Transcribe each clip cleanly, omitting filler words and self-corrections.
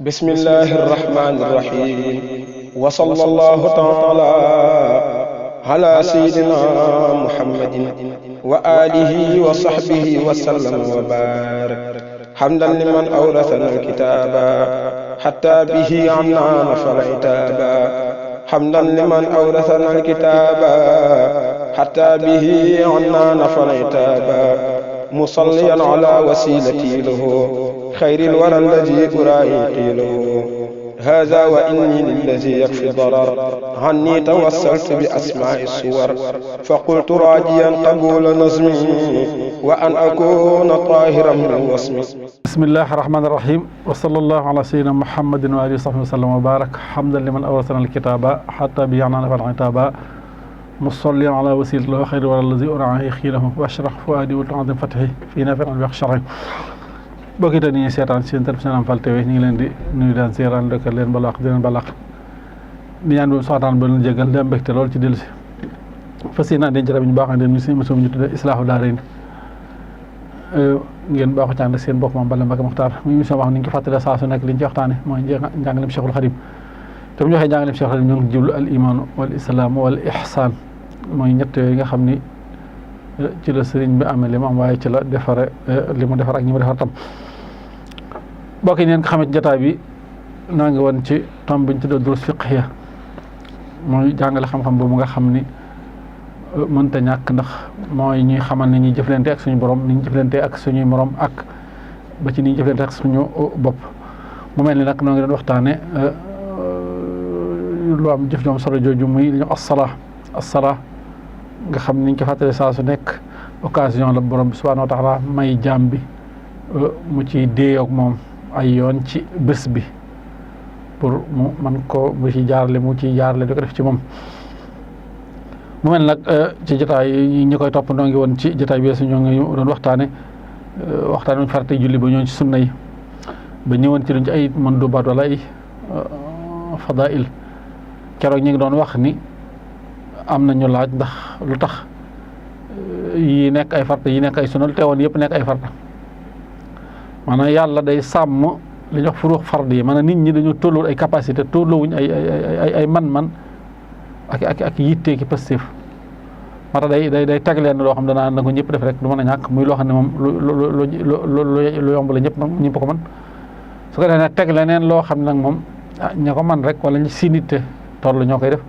bismillahi irrahmani irrahim wa sallallahu taala ala sayyidina muhammadin wa alihi wa sahbihi wa sallam wa barak hamdan liman awrathana alkitaba hatta bihi anna nafal itaba hamdan liman awrathana alkitaba hatta bihi anna nafal itaba musalliyan ala wasilati lahu خير الورى الذي أرائي له هذا وإني للذي يكفي الضرر عني توسلت بأسماء الصور فقلت راجيا قبول نظمي وأن أكون طاهرا من وصمي. بسم الله الرحمن الرحيم وصلى الله على سيدنا محمد وآله وصحبه وسلم وبارك حمدا لمن أورثنا الكتاب حتى بيعنا نفع العتاب مصليا على وسيلة له خير الورى الذي أرائي خيله واشرح فؤادي وتعظم فتحي في نافع بشرعي. bokk itam ni seetaan seen télévision Lamp Fall TV ñu ngi leen di nuyu daan seetaan dëkkal leen balaax di leen balaax di ñaan boobu soxtaan ba leen jégal di am mbégte lool ci dellu si fas yéene denc rab ñu baax na ñu suñu émission bi ñu tuddee Islaahu Daarayni ngeen baaxu ci ànd seen bokk moom Balla Mbacké Muxtaar muy émission wax ni ñu ko fàttalee saa su nekk li ñu ci waxtaane mooy njàngaleem Cheikhul Khadim te bu ñu waxee njàngaleem Cheikhul Khadim ñu ngi jublu al imaanu wal islaam wal ihsaan mooy ñett yooyu nga xam ni ci la sëriñ bi amee li mu am waaye ci la defare li mu defar ak ñi mu defar tam bokk yi neen ko xamee ci jotaay bi naa ngi woon ci tomb bi ñu tuddee durus fiqhiya mooy jàngale xam-xam boobu nga xam ni mënta ñàkk ndax mooy ñuy xamal ni ñuy jëflante ak suñu borom ni ñu jëflante ak suñuy morom ak ba ci ni ñu jëflante ak suñu bopp mu mel ni nag noo ngi doon waxtaane lu am jëf joom solo jooju muy li ñu as-salaa nga xam ni ñu ko fàttali saa su nekk occasion la borom bi subhanahu wa taala may jaam bi mu ci déeyoog moom ay yoon ci bés bi pour mu man ko mu ci jaarale di ko def ci moom mu mel nag ci jotaay yi ñu koy toppandoo ngi woon ci jotaay bi ñoo ngi doon waxtaane wuñ farate julli ba ñoo ci sunna yi ba ñëwoon ci luñ ci ay mandubaat wala ay fadail keroog ñu ngi doon wax ni am na ñu laaj ndax lu tax yi nekk ay farta yi nekk ay sunna lu teewoon yëpp nekk ay farta maanaam yàlla day sàmm li ñuy wax furuux fard yi maanaam nit ñi dañoo tolluwul ay capacité tolluwuñ ay man-man ak yittee ki positif moo tax day teg leen loo xam danaa na ko ñëpp def rek du mën a ñàkk muy loo xam ne moom lu yomb la ñëpp ko mën su ko defee nag teg leneen loo xam ne nag moom ña ko man rek wala ñu si nit toll ñoo koy def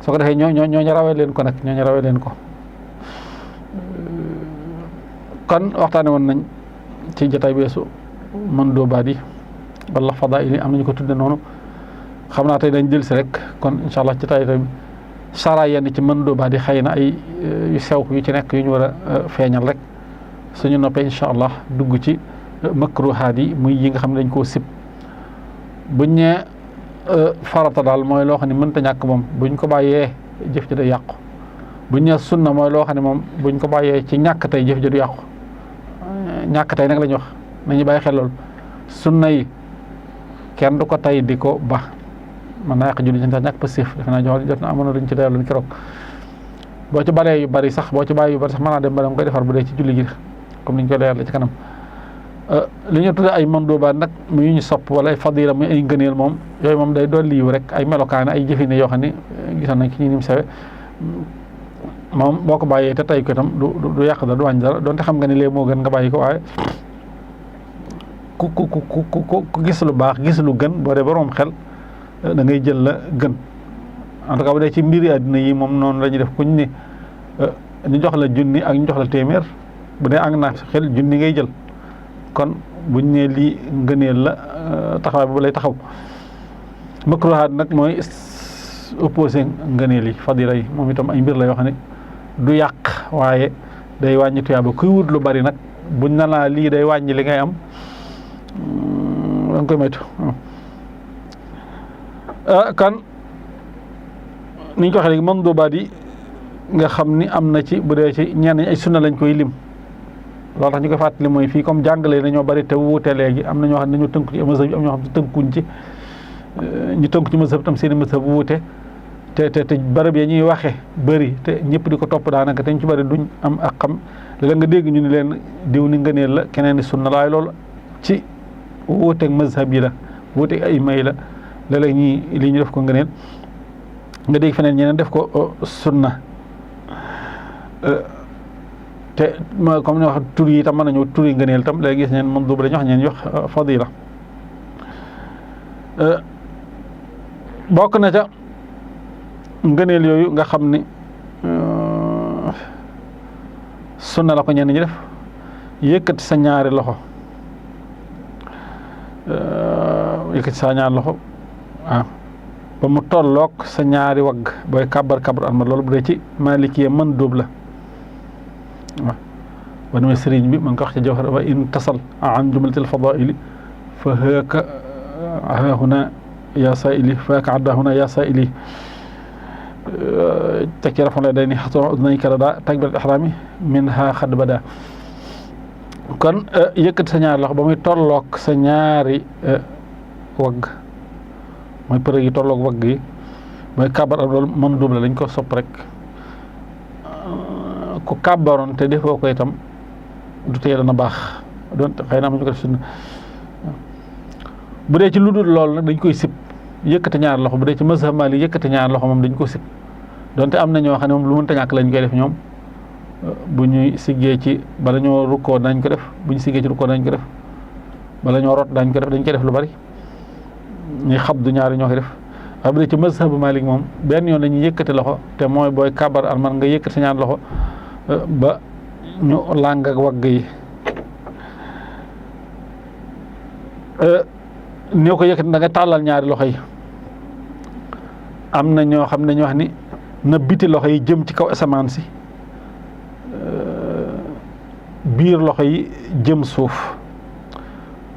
soo ko defee ñooñu rawee leen ko nag ñooñu rawee leen ko kon waxtaane woon nañ ci jotaay beesu mën doo baat yi wala fadaa'il yi am nañu ko tudde noonu xam naa tey dañ jël si rek kon incha allah jotaay bi sara yenn ci mën doo baat yi xëy na ay yu sew yu ci nekk yu ñu war a feeñal rek suñu noppee incha allah dugg ci makruhaat yi muy yi nga xam ne dañ koo sib buñ ñee farata daal mooy loo xam ne mënta ñàkk moom buñ ko bàyyee jëf ji day yàqu buñ ñee sunna mooy loo xam ne moom buñ ko bàyyee ci ñàkk tey jëf ji du yàqu ñàkk tey nag la ñuy wax nañu bàyyi xel loolu sunna yi kenn du ko tey di ko ba mën naa yàq julli ci sax ñàkk passif defe naa jot na amoon na luñ ci dayaloon keroog boo ci baree yu bari sax boo ci bàyyi yu bari sax mën naa dem ba da nga koy defar bu dee ci julli gi comme ni ñu koy dayal ci kanam li ñu tudde ay mandoobaat nag mu yu ñu sopp wala ay fadila muy ay ngëneel moom yooyu moom day doon liiw rek ay melokaane ay jëfine yoo xam ne gisoon nañ ci ñi nim sawe moom boo ko bàyyee te tey ko itam du yàq dara du wàññi dara donte xam nga ne léegi moo gën nga bàyyi ko waaye ku gis lu baax gis lu gën boo dee borom xel da ngay jël la gën en tout cas bu dee ci mbiri àddina yi moom noonu la ñuy def kuñ ne ñu jox la junni ak ñu jox la téeméer bu dee ak naa xel junni ngay jël kon buñ ne lii ngëneel la taxawaay boobu lay taxaw makruhaat nag mooy opposé ngëneel yi fadila yi moom itam ay mbir la yoo xam ne du yàq waaye day wàññi tuyaaba kuy wut lu bari nag buñ na laa lii day wàññi li ngay am da nga koy moytu kan niñ ko waxee léegi mandubaat yi nga xam ni am na ci bu dee ci ñenn ay sunna lañ koy lim loolu tax ñu koy fàttali mooy fii comme jàngale nañoo bari te wuute léegi am na ñoo xam ne dañoo tënku ci mazhab bi am ñoo xam ne tënkuñ ci ñu tënku ci mazhab tam seen i mazhab wuute te barab ya ñuy waxe bëri te ñëpp di ko topp daanaka te ñu ci bëri duñ am ak xam léeg nga dégg ñu ni leen diw ni ngëneel la keneen ni sunna laay loolu ci wuuteeg mazhab yi la wuute ay may la léeg-léeg ñii li ñu def ko ngëneel nga dégg feneen ñeneen def ko sunna te comme ni wax tur yi itam mën nañu tur yi ngëneel itam léegi gis ñeen mandub la ñu wax ñeen wax fadila bokk na ca ngëneel yooyu nga xam ni sunna la ko ñenn ñi def yëkkati sa ñaari loxo yëkkati sa ñaari loxo ba mu tolloog sa ñaari wagg booy kàbbar armal loolu bu dee ci Maliki mën dóob la waaw ba demee sëriñ bi ma ngi ko wax ci Jawhar wa in tasal an jumlatil fadaili fa haaka huna yaa saa'ili fa haaka adda huna yaa saa'ili teg ci rafon la day ni xatoo nañ karada takbirat ihrami min ha xad bada kon yëkkati sa ñaari loxo ba muy tolloog sa ñaari wagg mooy përëg yi tolloog wagg yi mooy kàbbar am loolu mën dóob la lañ ko sopp rek ku kàbbaroon te defoo ko itam du tee dana baax doon xëy na am ñu ko def sunna bu dee ci lu dul loolu nag dañ koy sib yëkkati ñaari loxo bu dee ci mazhab Maalik yëkkati ñaari loxo moom dañ ko sib donte am na ñoo xam ne moom lu mënta ñàkk lañ koy def ñoom bu ñuy siggee ci bala ñoo rukkoo dañ ko def bu ñu siggee ci rukkoo dañ ko def bala ñoo rot dañ ko def dañ koy def lu bari ñuy xabdu ñaari ñoo koy def waaye bu dee ci mazhab Maalik moom benn yoon lañuy yëkkati loxo te mooy booy kàbbar armal nga yëkkati sa ñaari loxo ba ñu làng ak wagg yi ñoo ko yëkkati da nga tàllal ñaari loxo yi am na ñoo xam ne ñu wax ni na biti loxo yi jëm ci kaw asamaan si biir loxo yi jëm suuf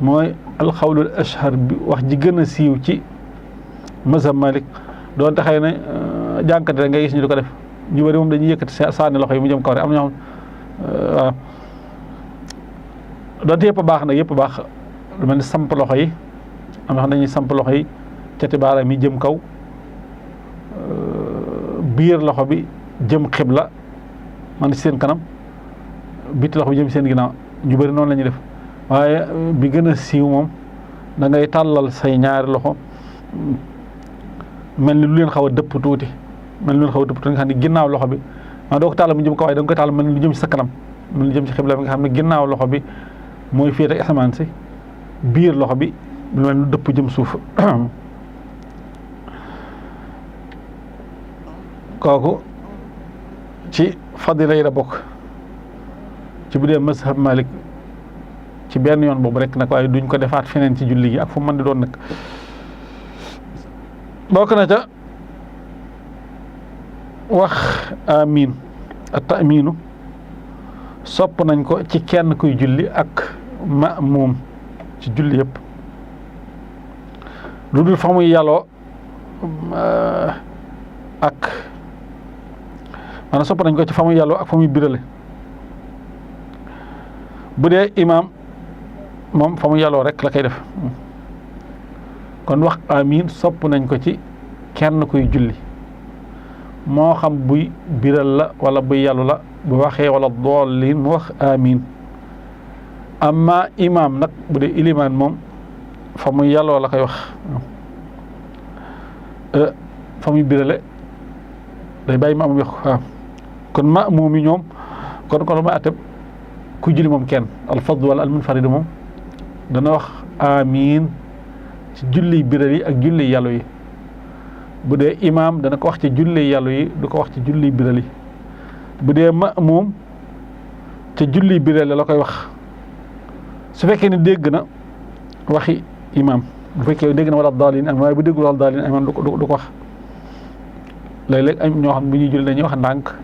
mooy alxawlul ashhar bi wax ji gën a siiw ci mazhab Malik doonte xëy na jànkate rek ngay gis ñu di ko def ñu bëri moom dañuy yëkkati sànni loxo yi mu jëm kaw rek am na ñoo xam waaw doonte yëpp a baax nag yëpp a baax lu mel ni samp loxo yi am na xam dañuy samp loxo yi cati baaraam yi jëm kaw biir loxo bi jëm xibla man ci seen kanam biti loxo bi jëm seen ginnaaw ñu bëri noonu la ñuy def waaye bi gën a siiw moom da ngay tàllal say ñaari loxo mel ni lu leen xaw a dëpp tuuti mel ni lu leen xaw a dëpp tuuti nga xam ne ginnaaw loxo bi maa doo ko tàllal mu jëm kaw waaye da nga koy tàllal mel ni lu jëm ci sa kanam mel ni lu jëm ci xibla bi nga xam ne ginnaaw loxo bi mooy féete ak asamaan si biir loxo bi lu mel ni lu dëpp jëm suuf kooku ci fadila yi la bokk ci bu dee mazhab Malik ci benn yoon boobu rek nag waaye duñ ko defaat feneen ci julli gi ak fu mën di doon nag bokk na ca wax amin at taaminu sopp nañ ko ci kenn kuy julli ak ma'muum ci julli yëpp lu dul fa muy yàlloo ak maanaam sopp nañ ko ci fa muy yàlloo ak fa muy birale bu dee imaam moom fa mu yàlloo rek la koy def kon wax amin sopp nañ ko ci kenn kuy julli moo xam buy biral la wala buy yàllu la bu waxee wala doolin mu wax amin amma imaam nag bu dee ilimaan moom fa muy yàlloo la koy wax fa muy birale day bàyyi ma am wax waaw kon ma moom yi ñoom kon lu ma atteb ku julli moom kenn alfadl wala almunfarid moom dana wax amin ci julli biral yi ak julli yàllu yi bu dee imaam dana ko wax ci julli yàllu yi du ko wax ci julli biral yi bu dee ma'muum ca julli biral la koy wax su fekkee ne dégg na waxi imaam bu fekkee dégg na wala daalin am waaye bu déggul wala daalin am du ko wax léeg-léeg am ñoo xam ne bu ñuy julli dañuy wax ndànk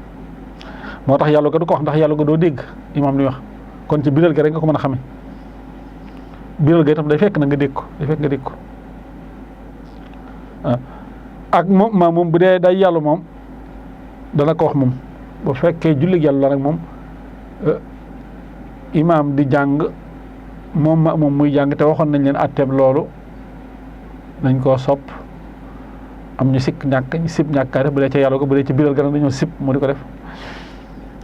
moo tax yàlla ga du ko wax ndax yàlla ga doo dégg imaam luy wax kon ci biral ga rek nga ko mën a xamee biral ga itam day fekk na nga dégg ko day fekk nga dégg ko ak moom bu dee day yàllu moom dana ko wax moom bu fekkee julli yàllu la nag moom imaam di jàng moom muy jàng te waxoon nañ leen atteeb loolu dañ koo sopp am ñu sikk ñàkk ñu sib ñàkkaa def bu dee ca yàllu ko bu dee ci biral ga nag dañoo sib mu di ko def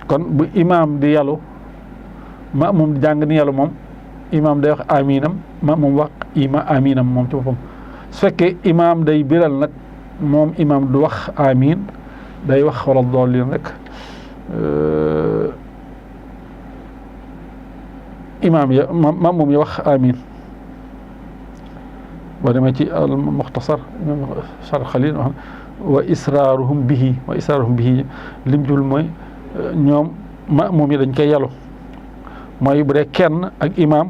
kon bu imaam di yàllu moom di jàng ni yàllu moom imaam day wax aminam moom wax aminam moom ci boppam su fekkee imaam day biral nag moom imaam du wax amin day wax wala daalliin rek imaam ya moom ya wax amin boo demee ci al muxtasar Sharh Xaliil wa israaruhum bihi lim jul mooy ñoom moom yi dañ koy yalu mooy bu dee kenn ak imaam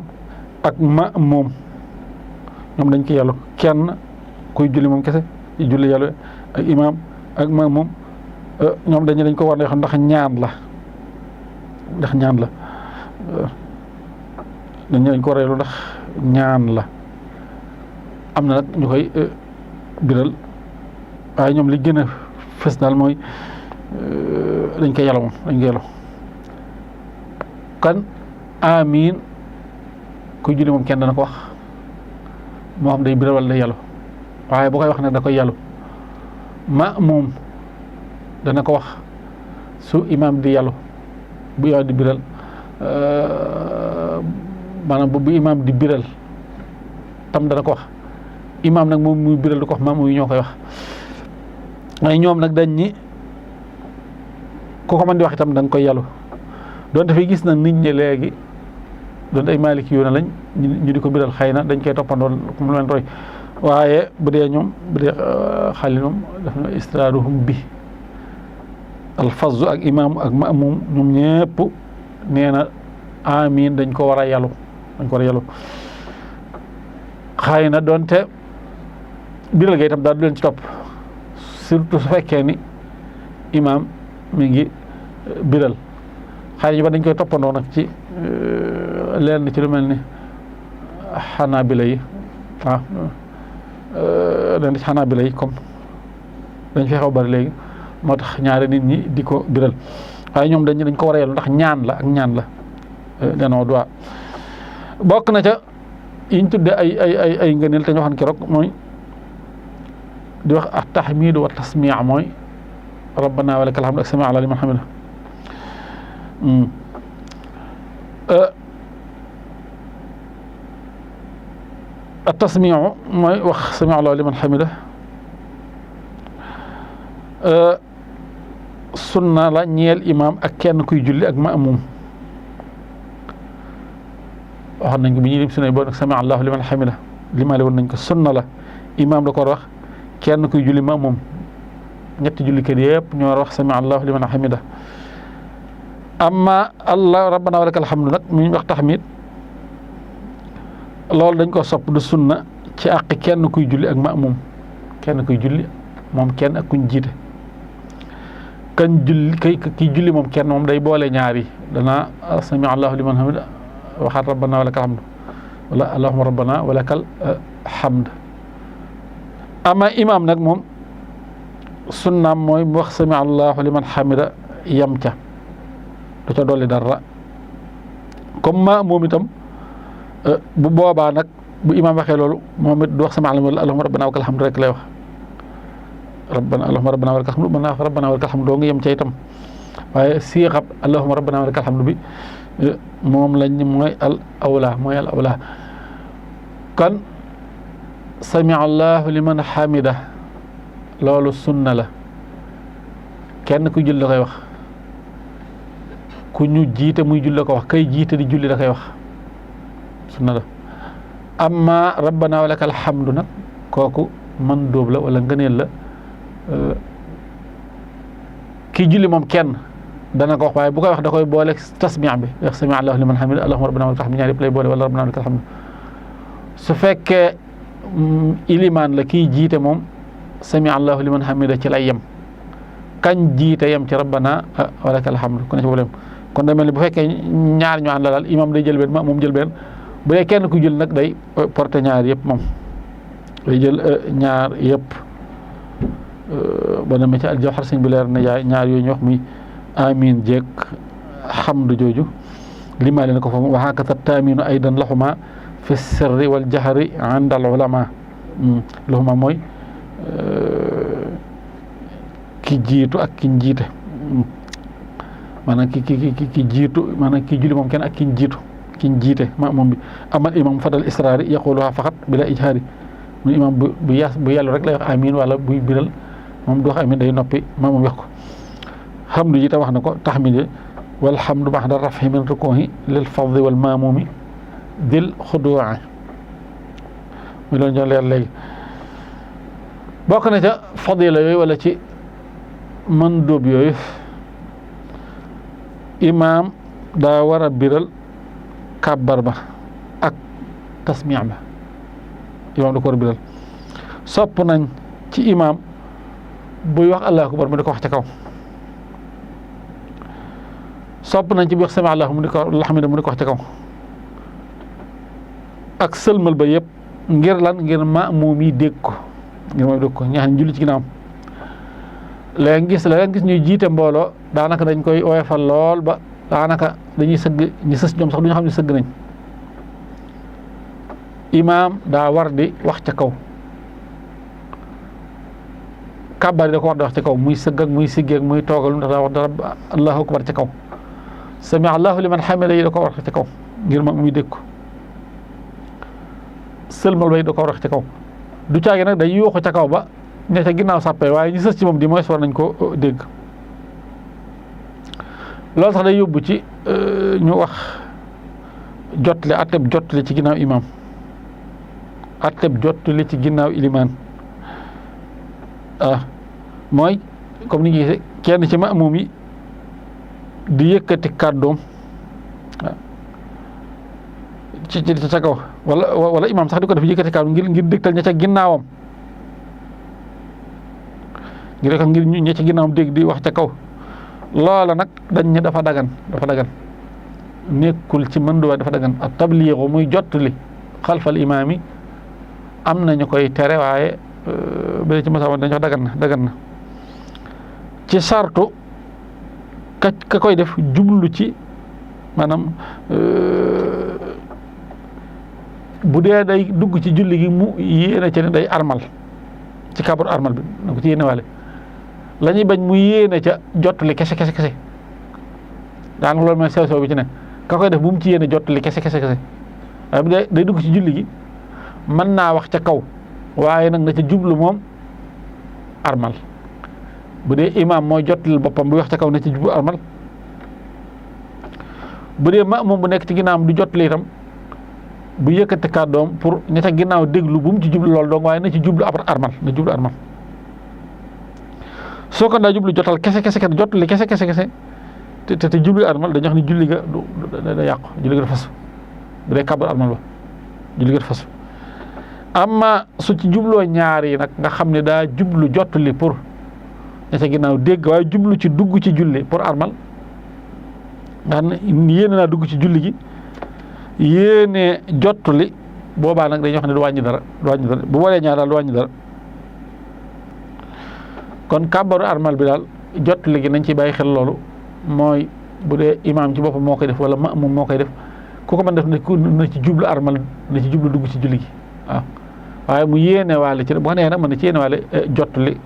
ak moom ñoom dañ koy yalu kenn kuy julli moom kese ci julli yalu ak imaam ak moom ñoom dañ ko war a xam ndax ñaan la dañ ko war a yalu ndax ñaan la am na nag ñu koy biral waaye ñoom li gën a fës daal mooy dañ koy yàlla moom dañ koy yàlla kan amiin kuy julli moom kenn dana ko wax moo xam day biral wala day yàlla waaye bu koy wax ne da koy yàlla moom dana ko wax su imaam di yàlla bu imaam di biral maanaam bu imaam di biral tam dana ko wax imaam nag moom muy biral du ko wax maam muy ñoo koy wax waaye ñoom nag dañ ni ku ko mën di wax itam da nga koy yàllu doon dafay gis na nit ñi léegi doon ay maliki yu na lañ ñu di ko biral xëy na dañ koy toppandoo comme lu leen roy waaye bu dee Xaliil moom daf na istraaruhum bi alfazu ak imaam ak maamum ñoom ñëpp nee na amiin dañ ko war a yàllu xëy na doonte biral ga itam daal du leen ci topp surtout su fekkee ni imaam mi ngi biral xëy na ñu ba dañ koy toppandoo nag ci leen ci lu mel ni xanaabila yi leen ci xanaabila yi comme dañ fi xaw bari léegi moo tax ñaari nit ñi di ko biral waaye ñoom dañ ko war a yellu ndax ñaan la lenoo doit bokk na ca yiñ tudde ay ngëneel te ñu waxoon keroog mooy di wax at tahmidu wa tasmia mooy rabbana wa lakal hamdu ak sami ala liman hamida at tasmiu mooy wax sami ala liman hamida sunna la ñeel imaam ak kenn kuy julli ak maamum waxoon nañ ko bi ñuy lim sunna boo nag sami allahu liman hamida limaale woon nañ ko sunna la imaam da ko war wax kenn kuy julli maamum ñetti jullikat yëpp ñoo war wax sami allahu liman hamida amma allah rabbana wa lakal hamdu nag mi ñu wax tahmid loolu dañ ko sopp du sunna ci àq kenn kuy julli ak maamum kenn kuy julli moom kenn ak kuñ jiite kan julli ki julli moom kenn moom day boole ñaari dana sami allahu liman hamida waxaat rabbana wa lakal hamdu wala allahumma rabbana wa lakal hamd ama imaam nag moom sunnaam mooy mu wax sami allahu liman hamida yam ca du ca dolli dara comme ma moom itam bu boobaa nag bu imaam waxee loolu moom it du wax sami allahumma rabbana wa lakal hamd rek lay wax allahumma rabbana wa lakal hamdu mën naa wax rabbana wa lakal hamdu doo nga yem ca itam waaye siixab allahumma rabbana wa lakal hamdu bi moom lañ mooy al awla kon sami allahu liman hamida loolu sunna la kenn ku julli da koy wax ku ñu jiite muy julli da ko wax kay jiite di julli da koy wax sunna la amma rabbana wa lakal hamdu nag kooku man dóob la wala ngëneel la kii julli moom kenn dana ko wax waaye bu koy wax da koy boole tasmi' bi wax sami allahu liman hamida allahumma rabbana wa lakal hamdu ñaar yëpp lay boole wala rabbana wa lakal hamdu su fekkee ilimaan la kii jiite moom sami allahu liman hamida ci lay yem kañ jiite yem ci rabbana wa lakal hamdu ku ne ci problème kon da mel ni bu fekkee ñaar ñu ànd la daal imam day jël benn moom jël benn bu dee kenn ku jël nag day porté ñaar yëpp moom day jël ñaar yëpp ba demee ci aljawhar sëñ bi leer na yaay ñaar yooyu ñu wax muy amin jeeg hamdu jooju limaa leen ko fa wa hakata taaminu aydan lahuma fi sirri wal jahri inda al ulama lahuma mooy ki jiitu ak ki jiite maanaam ki jiitu maanaam ki julli moom kenn ak ki jiitu kiñ jiite maamum bi amal imam fadal israari yaquluha faqat bila ijhaari mu imam bu yàllu rek lay wax amin wala buy biral moom du wax amin day noppi maamum wax ko hamdu ji tam wax na ko taxmide walhamdu baxda rafhi min rukuhi lil fadli wal maamumi dil xuduwaa muy loolu ñoo leer léegi bokk na ca fadila yooyu wala ci mandóob yooyu imaam daa war a biral kàbbar ba ak tasmiix ba imaam da ko war a biral sopp nañ ci imaam buy wax allahu akbar mu di ko wax ca kaw sopp nañ ci buy wax sami allahu mu di ko alhamdu mu di ko wax ca kaw ak sëlmal ba yëpp ngir lan ngir maamum yi dégg ko ngir moom dégg ko ñi xam ne julli ci ginnaawam léegi gis ñuy jiite mbooloo daanaka dañ koy woyofal lool ba daanaka dañuy sëgg ñi sës ñoom sax du ñu xam ne sëgg nañ imaam daa war di wax ca kaw kàbbar yi da ko war di wax ca kaw muy sëgg ak muy siggi ak muy toogal ndax daa wax dara allahu akbar ca kaw sami allahu liman hamida yi da ko war ca kaw ngir moom muy dégg ko sëlmal bay da ko war wax ca kaw du caagi nag day yuuxu ca kaw ba ne ca ginnaaw sàppee waaye ñi sës ci moom di mooy war nañ ko dégg loolu sax day yóbbu ci ñu wax jotle atteb jotle ci ginnaaw imam atteb jotle ci ginnaaw ilimaan mooy comme ni ngi gisee kenn ci maamum yi di yëkkati kàddoom ci ca kaw wala imam sax di ko def yëkkati kàddoom ngir dégtal ña ca ginnaawam ngir ña ca ginnaawam dégg di wax ca kaw loola nag dañ ne dafa dagan nekkul ci mën duwaay dafa dagan ak tabliixu muy jottali xalfal imaam yi am nañu koy tere waaye ba ci masawoon dañu wax dagan na ci sartu ka koy def jublu ci maanaam bu dee day dugg ci julli gi mu yéene ci ne day armal ci kabaru armal bi na ko ci yéene waale la ñuy bañ mu yéene ca jottali kese daanaka loolu mooy sew bi ci ne ka koy def bu mu ci yéene jottali kese waaye bu dee day dugg ci julli gi mën naa wax ca kaw waaye nag na ca jublu moom armal bu dee imaam mooy jottali boppam bu wax ca kaw na ca jublu armal bu dee maamum bu nekk ci ginnaawam di jottali itam bu yëkkati kàddoom pour ña ca ginnaaw déglu bu mu ci jublu loolu donc waaye na ci jublu armal soo ko daa jublu jotal kese jottali kese te jublu armal dañuy wax ni julli ga da yàqu julli ga da fasu bu dee kàbbar armal ba julli ga da fasu amma su ci jubloo ñaar yi nag nga xam ne daa jublu jottali pour ña ca ginnaaw dégg waaye jublu ci dugg ci julli pour armal nga xam ne yéene naa dugg ci julli gi yéene jottali boobaa nag dañuy wax ne du wàññi dara bu boolee ñaar daal du wàññi dara kon kàbbaru armal bi daal jottali gi nañ ci bàyyi xel loolu mooy bu dee imaam ci boppam moo koy def wala maamum moo koy def ku ko mën def na ci jublu armal na ci jublu dugg ci julli gi waaw waaye mu yéene waale ci bu ko neexee nag mën na ci yéene waale jottali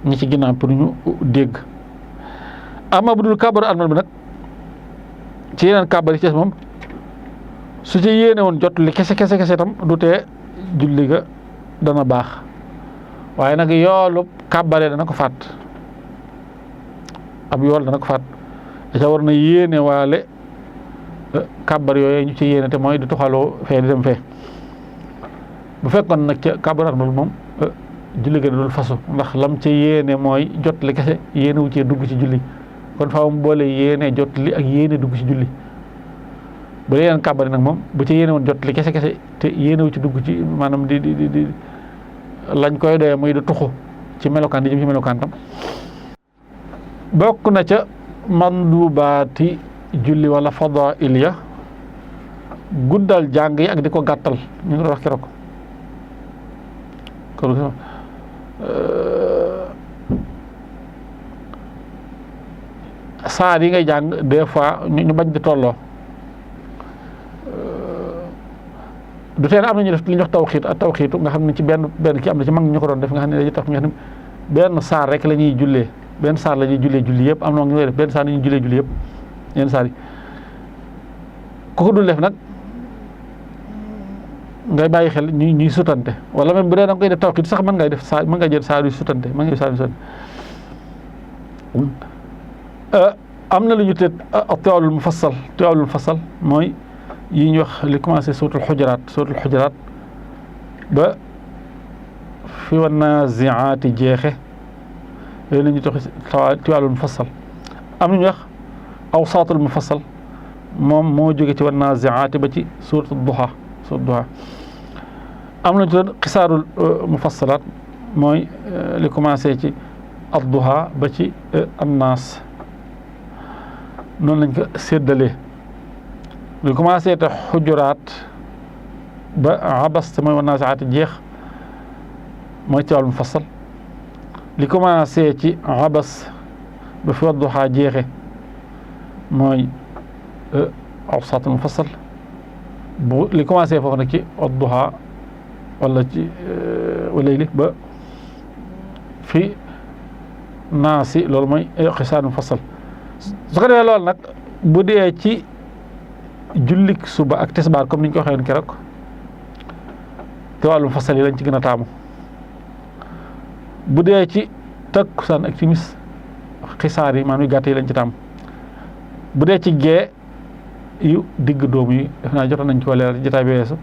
ñi ci ginnaaw pour ñu dégg amma bu dul kàbbaru armal bi nag ci yeneen kàbbar yi ci moom su ci yéene woon jottali kese itam du tee julli ga dana baax waaye nag yoolu kàbbaree dana ko faat ab yool dana ko faat da ca war na yéene waale kàbbar yooyu ñu ci yéene te mooy di tuxaloo fee di dem fee bu fekkoon nag ca kàbbar armal moom julli ga dul fasu ndax lam ca yéene mooy jottali kese yéene wu cee dugg ci julli kon faaw mu boole yéene jottali ak yéene dugg ci julli bu dee yeneen kàbbar yi nag moom bu ci yéene woon jottali kese te yéene wu ci dugg ci maanaam di lañ koy doyee muy di tuxu ci melokaan di jëm ci melokaan tam bokk na ca mandubaati julli wala fadail ya guddal jàng yi ak di ko gàttal ñu ngi doon wax keroog saar yi ngay jàng des fois ñu bañ di tolloo du tee am nañu def li ñuy wax tawxiitu nga xam ne ci benn kii am na ci mag ñu ko doon def nga xam ne dañuy tax nga xam ne benn saar rek la ñuy jullee benn saar la ñuy jullee julli yëpp am na ñu koy def benn saar la ñuy jullee julli yëpp yenn saar yi ku ko dul def nag ngay bàyyi xel ñuy sutante wala même bu dee da nga koy def tawxiid sax mën ngay def saa mën nga jël saa yu sutante mën nga jël saa yu sutante am na lu ñu tudd tiwaawul mufassal mooy yi ñuy wax li commencé suuratul xujuraat ba fi wan naaziaati jeexe yooyu la ñuy tax tiwaawul mufassal am na ñu wax awsaatul mufassal moom moo jóge ci wan naaziaati ba ci suuratul duha am na ñu tudd xisaarul mufassalaat mooy li commencé ci ad-duha ba ci annaas noonu lañ ko séddalee li commencé te xujuraat ba abas te mooy wan naaziaati jeex mooy tiwaawul mufassal li commencé ci abas ba fi wadduha jeexe mooy awsaatul mufassal bu li commencé foofu nag ci wadduha wala ci walayli ba fi naasi loolu mooy xisaarul mufassal su ko defee loolu nag bu dee ci jullik suba ak tisbaar comme ni ñu ko waxee woon keroog tiwaawul mufassal yi lañ ci gën a taamu bu dee ci takkusaan ak timis xisaar yi maanaam yu gàtt yi lañ ci taamu bu dee ci gee yu digg dóomu yi def naa jotoon nañ ci wàllu jotaay bi weesu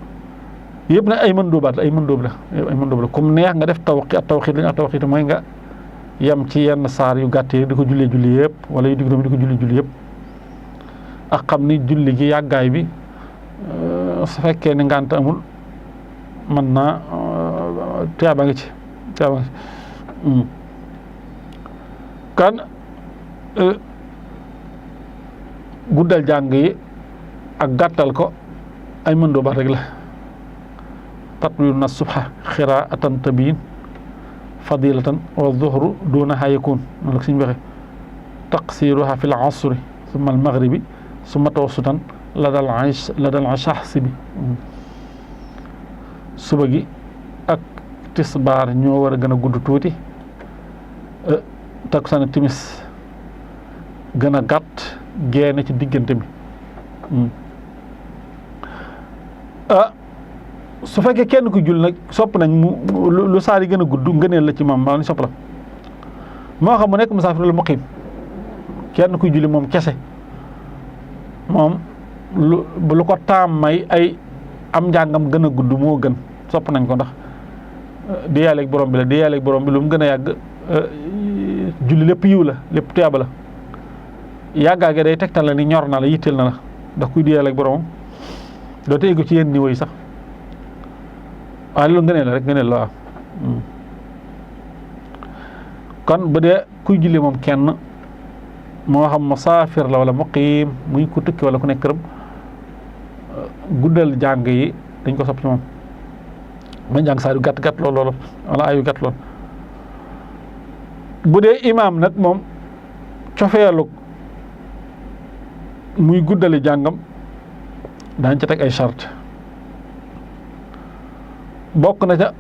yëpp nag ay mandóobaat la ay mandóob la comme neex nga def tawxiid lañu ak tawxiid mooy nga yem ci yenn saar yu gàtt yi di ko julli yëpp wala yu digg dóomu di ko julli yëpp ak xam ni julli gi yàggaay bi su fekkee ni ngànt amul mën naa tuyaaba nga ci kan guddal jàng yi ak gàttal ko ay mandóobaat rek la tatwilu na subha xiraatan tabiin fadilatan wa zuhru duunaha yakun noonu la suñu waxee taqsiruha fi l asri summa al maghribi summa tawassutan la dal ashahsi bi suba gi ak tisbaar ñoo war a gën a gudd tuuti takkusaan ak timis gën a gàtt génn ci diggante bi su fekkee kenn ku jul nag sopp nañ mu lu saar yi gën a gudd ngëneel la ci moom maa ni sopp la moo xam mu nekk musaafir lu muqiim kenn ku julli moom kese moom lu ko taam may ay am njàngam gën a gudd moo gën sopp nañ ko ndax di yàlla ak borom bi lu mu gën a yàgg julli lépp yiw la lépp tuyaaba la yàggaa gi day tegtal la ni ñor na la yitteel na la ndax kuy di yàlla ak boromam doo te yeggu ci yenn niveau yi sax waaye loolu ngëneel la rek ngëneel la waaw kon bu dee kuy julli moom kenn moo xam musaafir la wala muqiim muy ku tukki wala ku nekk këram guddal jàng yi dañ ko sopp ci moom bañ jàng saa yu gàtt loolu wala ayu gàtt lool bu dee imaam nag moom cofeelu muy guddali jàngam daañ ca teg ay charte bokk na ca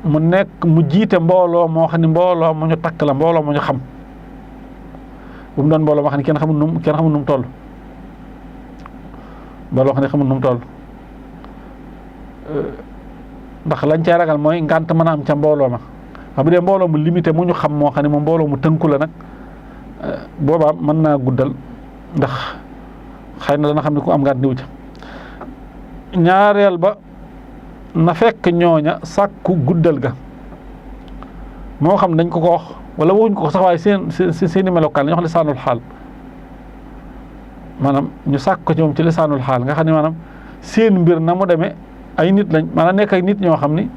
mu jiite mbooloo moo xam ne mbooloo mu ñu takk la mbooloo mu ñu xam bu mu doon mbooloo moo xam ne kenn xamul nu mu toll mbooloo xam ne xamul nu mu toll ndax lañ cay ragal mooy ngànt mën a am ca mbooloo ma xam bu dee mbooloo mu limité mu ñu xam moo xam ne moom mbooloo mu tënku la nag boobaa mën naa guddal ndax xëy na dana xam ne ku am ngànt niw ca ñaareel ba na fekk ñooña sàkku guddal ga moo xam dañ ko wax wala wuñ ko sax waaye seeni melokaan la ñu wax lisaanul xaal maanaam ñu sàkk ko ci moom ci lisaanul xaal nga xam ne maanaam seen mbir na mu demee ay nit lañ maanaam nekk ay nit ñoo xam ni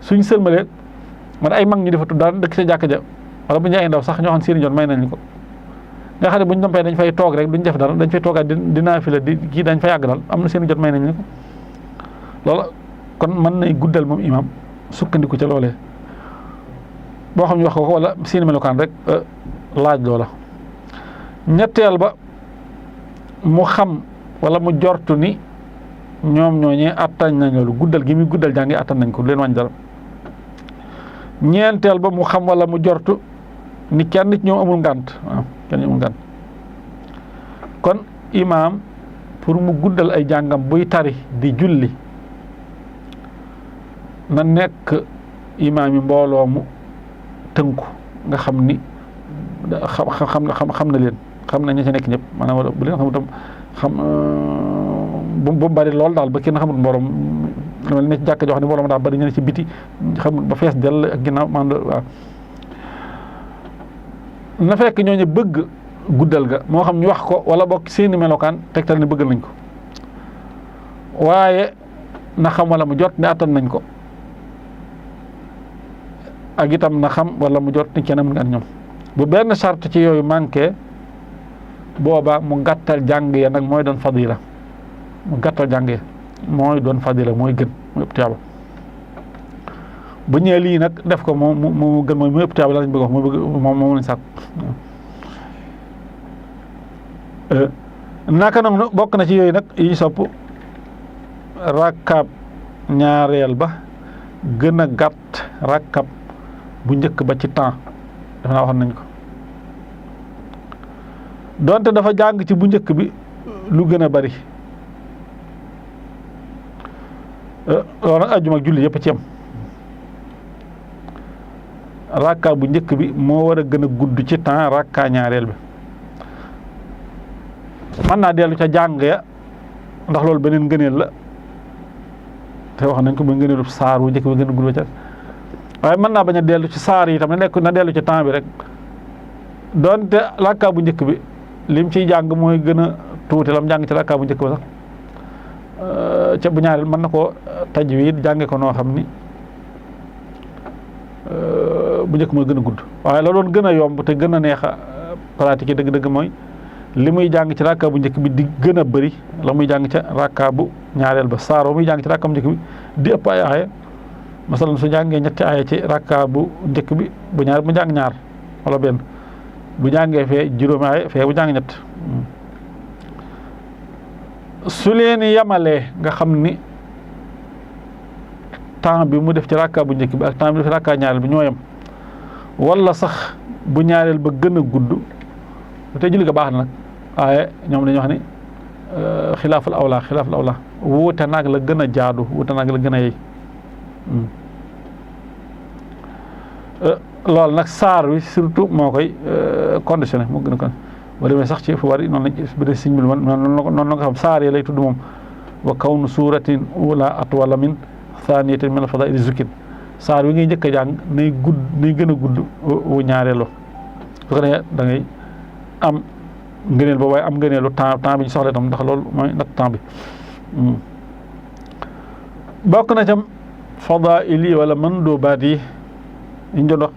suñ sëlmalee man ay mag ñi dafa tudd daan dëkk ca jàkk ja wala bu ñu ay ndaw sax ñoo xam ne seeni jot may nañ ko nga xam ne bu ñu dompee dañ fay toog rek duñ def dara dañ fay toogaat di naafila di kii dañ fa yàgg daal am na seeni jot may nañ ko loolu kon mën nay guddal moom imam sukkandiku ca loolee boo xam ñu wax ko wala seeni melokaan rek laaj loola ñetteel ba mu xam wala mu jortu ni ñoom ñooñee attan nañ loolu guddal gi muy guddal jàngi attan nañ ko leen wàññi dara ñeenteel ba mu xam wala mu jortu ni kenn nit ñoom amul ngànt waaw kenn amul ngànt kon imaam pour mu guddal ay jàngam buy tari di julli na nekk imaam yi mbooloo mu tënku nga xam ni xam na leen xam na ña ca nekk ñëpp maanaam bu leen xamul tam xam bu bari lool daal ba kenn xamul mbooloom ne ci jàkk joo xam ne mbooloo daal bari ñu ne ci biti xamul ba fees dell ak ginnaaw man waaw na fekk ñooñu bëgg guddal ga moo xam ñu wax ko wala bokk seeni melokaan tegtal ne bëgg nañ ko waaye na xam wala mu jot ne attan nañ ko ak itam na xam wala mu jot ni kenn mën nga ak ñoom bu benn charte ci yooyu manqué booba mu gàttal jàng ya nag mooy doon fadila mu gàttal jàng ya mooy doon fadila mooy gën mu ëpp tiyaaba bu ñëwee lii nag def ko mu gën mooy mu ëpp tiyaaba la lañ bëgg wax moom lañ sàkk naka noonu bokk na ci yooyu nag yi sopp rakkaab ñaareel ba gën a gàtt rakkaab bu njëkk ba ci temps dafa naa waxoon nañ ko donte dafa jàng ci bu njëkk bi lu gën a bari loolu nag ajjuma ak julli yëpp ci am rakka bu njëkk bi moo war a gën a gudd ci temps rakka ñaareel bi mën naa dellu ca jàng ya ndax loolu beneen ngëneel la te wax nañ ko ba ngëneelu saar wu njëkk bi gën a gudd ba ca waaye mën naa bañ a dellu ci saar yi tam na dellu ci temps bi rek donte rakka bu njëkk bi lim ciy jàng mooy gën a tuuti lam jàng ci rakka bu njëkk ba sax ca bu ñaareel mën na koo tajwiid jànge ko noo xam ni bu njëkk mooy gën a gudd waaye la doon gën a yomb te gën a neex a pratique dëgg-dëgg mooy li muy jàng ci rakka bu njëkk bi di gën a bëri la muy jàng ca rakka bu ñaareel ba saaro muy jàng ci rakka bu njëkk bi di ëpp ay aaya masalan su jàngee ñetti aaya ci rakka bu njëkk bi bu ñaar mu jàng ñaar wala benn bu jàngee fee juróomi aaya fee bu jàng ñett su leen yamalee nga xam ni temps bi mu def ci rakka bu njëkk bi ak temps bi def ci rakka ñaareel bi ñoo yem wala sax bu ñaareel ba gën a gudd te julli ga baax na nag waaye ñoom dañuy wax ni xilaaful awla wuute naag la gën a jaadu wuute naag la gën a yey loolu nag saar wi surtout moo koy conditionné moo gën a kon boo demee sax ci fu bari noonu lañ bëri siñ bi noonu la nga xam saar yi lay tudd moom wa kawnu suratin ula atwala min thaniyatin min al-fadaa'ili zukkin saar wi ngay njëkk a jàng nay gën a gudd wu ñaareeloo su ko defee da ngay am ngëneel boobu waaye am ngëneelu temps bi ñu soxla itam ndax loolu mooy natt temps bi bokk na cam fadaa'il yi wala mandubaat yi ñu doon wax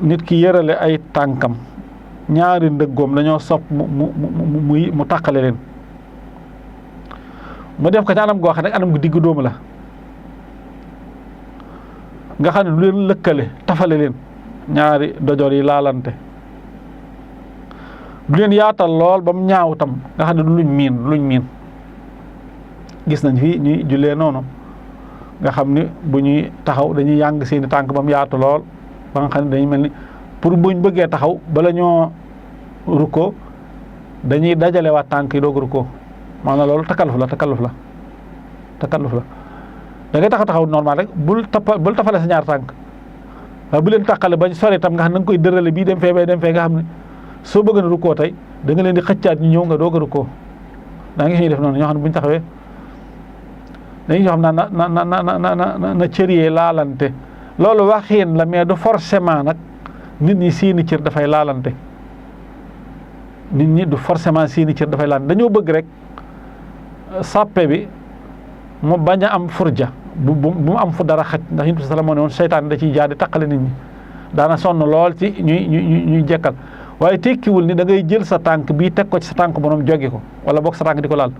nit ki yërale ay tànkam ñaari ndëggoom dañoo sopp mu tàqale leen mu def ko ci anam goo xam ne anam gu digg dóomu la nga xam ne du leen lëkkale tafale leen ñaari dojoor yi laalante du leen yaatal lool ba mu ñaaw tam nga xam ne du luñ miin gis nañ fii ñuy jullee noonu nga xam ni bu ñuy taxaw dañuy yàng seeni tànk ba mu yaatu lool ba nga xam ne dañuy mel ni pour buñ bëggee taxaw bala ñoo rukkoo dañuy dajale waat tànk yi doog rukkoo maanaam loolu takalluf la da ngay taxaw normal rek bul tafale sa ñaar tànk waaye bu leen tàqale bañ sori tam nga xam ne da nga koy dërale bii dem fee nga xam ne soo bëgg na rukkoo tey da nga leen di xëccaat ñu ñëw nga doog a rukkoo daa ngi ñuy def noonu ñoo xam ne bu ñu taxawee dañuy ñoo xam na cër yee laalante loolu waxiin la mais du forcément nag nit ñi seeni cër dafay laalante dañoo bëgg rek sàppe bi mu bañ a am furja bu mu am fu dara xaj ndax yonent bi sallallahu alayhi wa sallam moo ne woon seytaan da ciy jaar di taqale nit ñi daana sonn lool ci ñuy jekkal waaye tekkiwul ni da ngay jël sa tànk bii teg ko ci sa tànk borom joge ko wala boog sa tànk di ko laal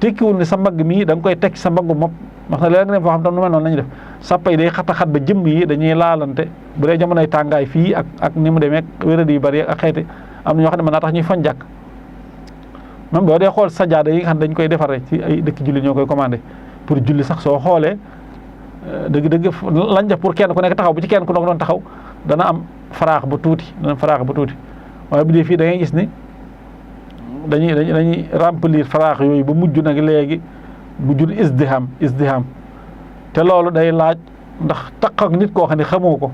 tekkiwul ni sa mbagg mii da nga koy teg ci sa mbaggu mopp wax na léeg nga dem foo xam tam nu mel noonu la ñuy def sàppa yi day xat a xat ba jëmm yi dañuy laalante bu dee jamonoy tàngaay fii ak ni mu demee wéradi yu bari ak xeeti am na ñoo xam ne mën naa tax ñuy fañ jàkk même boo dee xool sajaada yi nga xam ne dañ koy defaree ci ay dëkk julli ñoo koy commandé pour julli sax soo xoolee dëgg lañ def pour kenn ku nekk taxaw bu ci kenn ku nekk doon taxaw dana am faraax bu tuuti waaye bu dee fii da ngay gis ni dañuy remplir faraax yooyu ba mujj nag léegi mu jur isdiham te loolu day laaj ndax taq ak nit koo xam ne xamoo ko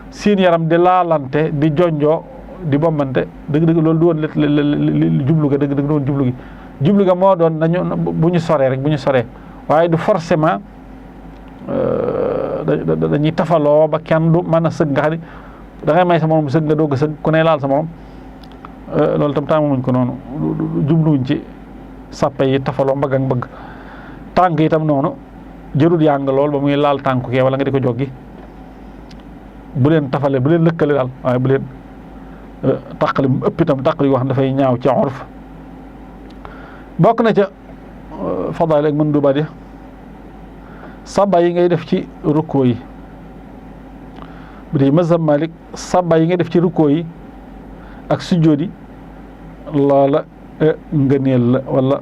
seen yaram di laalante di jonjoo di bombante dëgg-dëgg loolu du woon li jublu ga dëgg-dëgg du woon jublu ga moo doon nañu bu ñu soree waaye du forcément dañuy tafaloo ba kenn du mën a sëgg nga xam ne da ngay may sa morom sëgg nga doog a sëgg ku ne laal sa morom loolu tam taamuñ ko noonu jubluwuñ ci sàppe yi tafaloo mbagg ak mbagg tànk yi tam noonu jërul yàng lool ba muy laal tànku kee wala nga di ko joggi bu leen tafale bu leen lëkkale daal waaye bu leen taqali mu ëpp itam taqali yoo xam dafay ñaaw ci urf bokk na ca fadail ak mën dubaat yi saba yi ngay def ci rukkoo yi bu dee mazhab Malik saba yi ngay def ci rukkoo yi ak sujjóot yi loola ngëneel la wala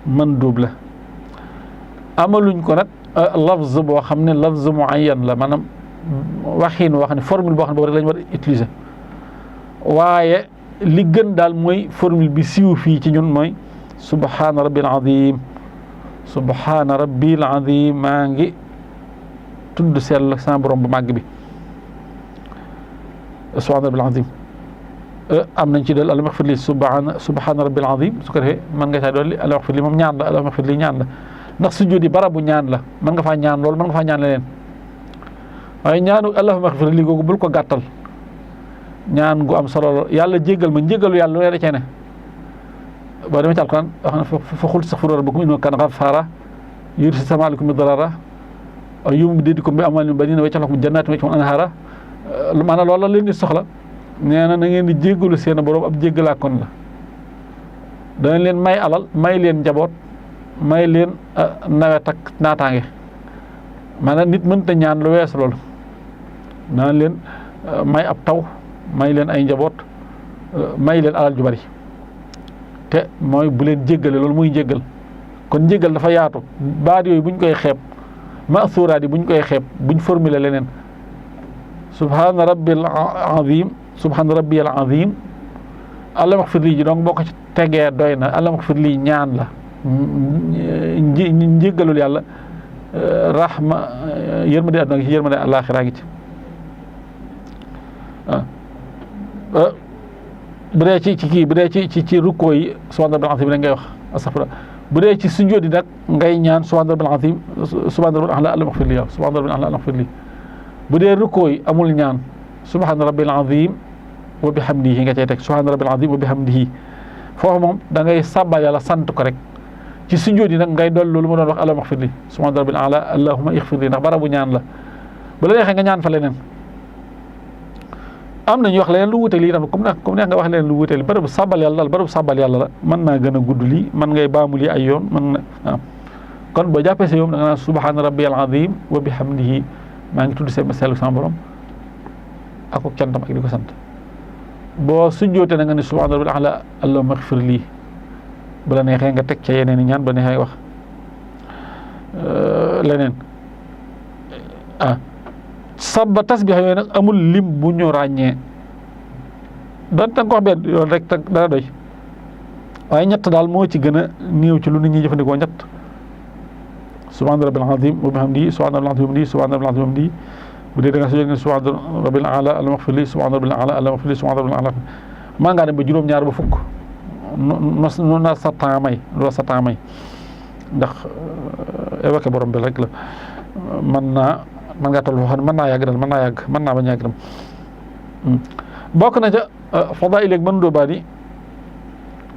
mandub la amaluñ ko nag lafz boo xam ne lafz muayyan la maanaam waxiin boo xam ne formule boo xam ne boobu rek la ñu war a utiliser waaye li gën daal mooy formule bi siiw fii ci ñun mooy subhaana rabbil azim subhaana rabbil azim maa ngi tudd sell sama borom bu màgg bi subhaana rabbil azim am nañ ci del allahumma ighfir li subhaana rabbil azim su ko defee mën nga saa dolli allahumma ighfir li moom ñaan la allahumma ighfir li ñaan la ndax sujjóot yi barabu ñaan la mën nga faa ñaan loolu mën nga faa ñaan leneen waaye ñaanu allahumma ighfir li googu bul ko gàttal ñaan gu am solo yàlla jéggal ma njéggalu yàlla lu ne da cee ne boo demee ci alquran wax na fa qul astaghfiru rabbakum innahu kaana ghaffaara yursilis samaa alaykum midraara wa yumdidkum bi amwaalin wa baniina wa yaj'al lakum jannaatin wa yaj'al lakum anhaara maanaam loolu la leen di soxla nee na ngeen di jéggalu seen borom ab jéggalaakoon la dana leen may alal may leen njaboot may leen nawet ak naataange maanaam nit mënta ñaan lu weesu loolu dana leen may ab taw may leen ay njaboot may leen alal ju bari te mooy bu leen jéggale loolu muy jéggal kon jéggal dafa yaatu baat yooyu buñ koy xeeb masuuraat yi buñ koy xeeb buñ formulé leneen subhaana rabbil azim subhaana rabbiyal azim allahumma ighfir lii ji donc boo ko ci tegee doy na allahumma ighfir lii ñaan la njéggalul yàlla rahma yërmande àdduna ngi ci yërmande àllaaxira ngi ci bu dee ci kii bu dee ci rukkoo yi subhaana rabbil azim rek ngay wax astaghfirullah bu dee ci sujjóot yi nag ngay ñaan subhaana rabbil azim subhaana rabbil a'la allahumma ighfir lii subhaana rabbil a'la allahumma ighfir lii bu dee rukkoo yi amul ñaan subhaana rabbil azim wa bihamdihi nga cay teg subhaana rabbil azim wa bihamdihi foofu moom da ngay sàbbal yàlla sant ko rek ci sujjóot yi nag ngay dool loolu ma doon wax allahumma ighfir lii subhaana rabbil a'la allahumma ighfir lii ndax barabu ñaan la bu la neexee nga ñaan fa leneen am nañu wax leneen lu wuute lii tam comme neex nga wax leneen lu wuute li barabu sàbbal yàlla daal barabu sàbbal yàlla la mën naa gën a gudd lii mën ngay baamu lii ay yoon mën na kon boo jàppee sa yoom da nga naan subhaana rabbiyal azim wa bihamdihi maa ngi tudd seen sell sama borom ak cantam ak di ko sant boo sujjootee na nga ne subhaana rabbil a'la allahumma ighfir lii bu la neexee nga teg ca yeneen i ñaan ba neexee wax leneen sabba tasbix yooyu nag amul lim bu ñu ràññee doon ta nga ko wax benn yoon rek dara doy waaye ñett daal moo ci gën a néew ci lu nit ñi jëfandikoo ñett subhaana rabbil azim wa bihamdihi subhaana rabbil azim wa bihamdihi subhaana rabbil azim wa bihamdihi bu dee da nga sujjóot nga subhaana rabbil a'la allahumma ighfir li subhaana rabbil a'la allahumma ighfir li subhaana rabbil a'la maa ngaa dem ba juróom-ñaar ba fukk no na sa temps may loolu sa temps may ndax évoqué borom bi rek la mën ngaa toll foo xam ne mën naa yàgg daal mën naa bañ a yàgg dem bokk na ca fadaa'il ak mandoobaat yi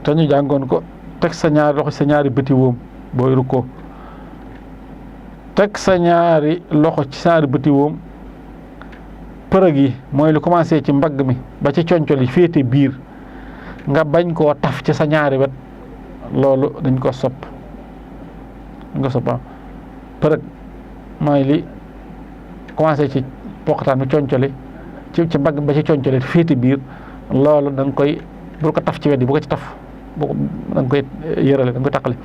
te ñu jàngoon ko teg sa ñaari loxo sa ñaari bëti woom booy rukkoo teg sa ñaari loxo ci ñaari bëti woom përëg yi mooy lu commencé ci mbagg mi ba ci concol yi féete biir nga bañ koo taf ci sa ñaari wet loolu dañ ko sopp përëg mooy li commencé ci poqataan bi concoli ci mbagg ba ci concoli féete biir loolu da nga koy bul ko taf ci wet yi bu ko ci taf da nga koy yërale da nga koy taqale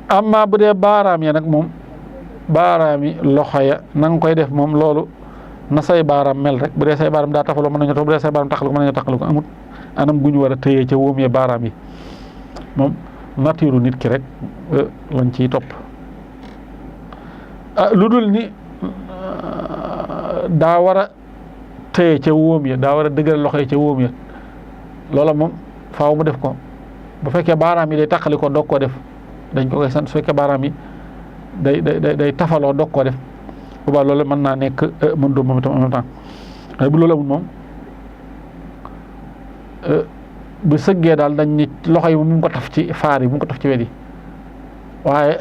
amma bu dee baaraam ya nag moom baaraam yi loxo ya na nga koy def moom loolu na say baaraam mel rek bu dee say baaraam daa tafaloo mën nañu taf bu dee say baaraam taxal ko mën nañu taxal ko amut anam gu ñu war a tëyee ca wóom ya baaraam yi moom nature nit ki rek lañ ciy topp lu dul ni daa war a tëye ca wóom ya daa war a dëgëral loxo yi ca wóom ya loola moom faaw mu def ko bu fekkee baaraam yi day taqali ko doog koo def dañ ko koy sant su fekkee baaraam yi day tafaloo doog koo def boobaa loolu mën naa nekk mën doom moom itam en même temps waaye bu loolu amul moom bu sëggee daal dañ ni loxo yi moom mu ko taf ci faar yi mu ko taf ci wet yi waaye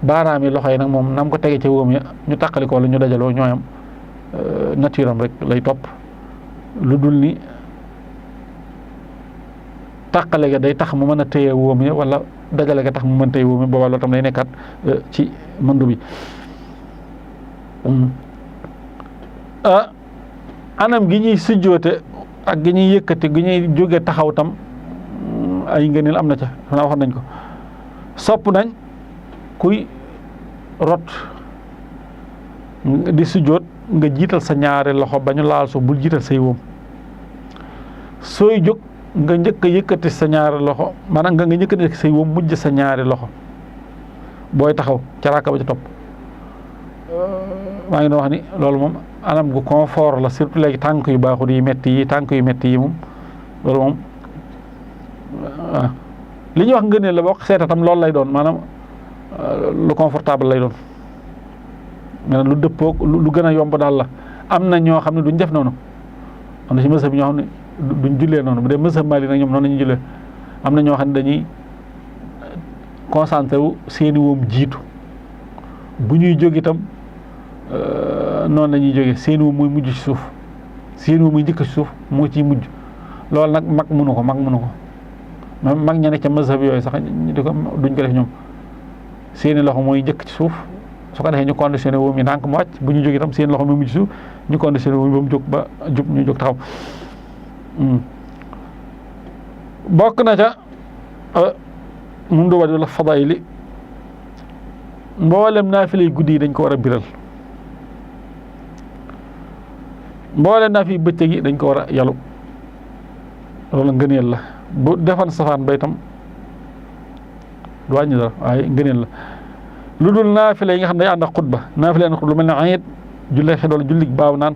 baaraam yi loxo yi nag moom nam ko tegee ci wóom ya ñu taqali ko wala ñu dajaloo ñooyam nature am rek lay topp lu dul ni tàqale ga day tax mu mën a téye wóom ya wala dajale ga tax mu mën a téye wóom ya boobaa loolu tam day nekkaat ci mëndu bi anam gi ñuy sujjoote ak gi ñuy yëkkati gi ñuy jóge taxaw tam ay ngëneel am na ca xanaa waxoon nañ ko sopp nañ kuy rot di sujjoot nga jiital sa ñaari loxo ba ñu laal suuf bul jiital say wóom sooy jóg nga njëkk a yëkkati sa ñaari loxo maanaam nga yëkkati say wóom mujj sa ñaari loxo booy taxaw ca raaka ba ca topp maa ngi doon wax ni loolu moom anam gu confort la surtout léegi tànk yu baaxul yi metti yi tànk yu metti yi moom loolu moom waaw li ñuy wax ngëneel la boo seeta tam loolu lay doon maanaam lu confortable lay doon maanaam lu dëppoog lu gën a yomb daal la am na ñoo xam ne duñ def noonu am na ci mësëb ñoo xam ne duñ jullee noonu bu dee mësëb Maalik nag ñoom noonu la ñuy jullee am na ñoo xam ne dañuy concentré wu seeni wóom jiitu bu ñuy jóg itam noonu la ñuy jógee seeni wóom muy mujj ci suuf seeni wóom muy njëkk ci suuf moo ciy mujj loolu nag mag mënu ko même mag ña ne ca mësëb yooyu sax duñ ko def ñoom seeni loxo mooy njëkk ci suuf su ko defee ñu conditionné wóom yi ndànk mu wàcc bu ñu jóg itam seen loxo muy mujj ci suuf ñu conditionné wóom yi ba mu jóg ba jub ñu jóg taxaw bokk na ca mun du wala fadaayili mboolem naafilay guddi yi dañ ko war a biral mboolem naafilay bëccëg yi dañ ko war a yalu loolu ngëneel la bu defan safaan ba itam du wàññi dara waaye ngëneel la lu dul naafila yi nga xam ne day ànd ak xutba naafila yi lu mel ne ayit julli xel wala julli baaw naan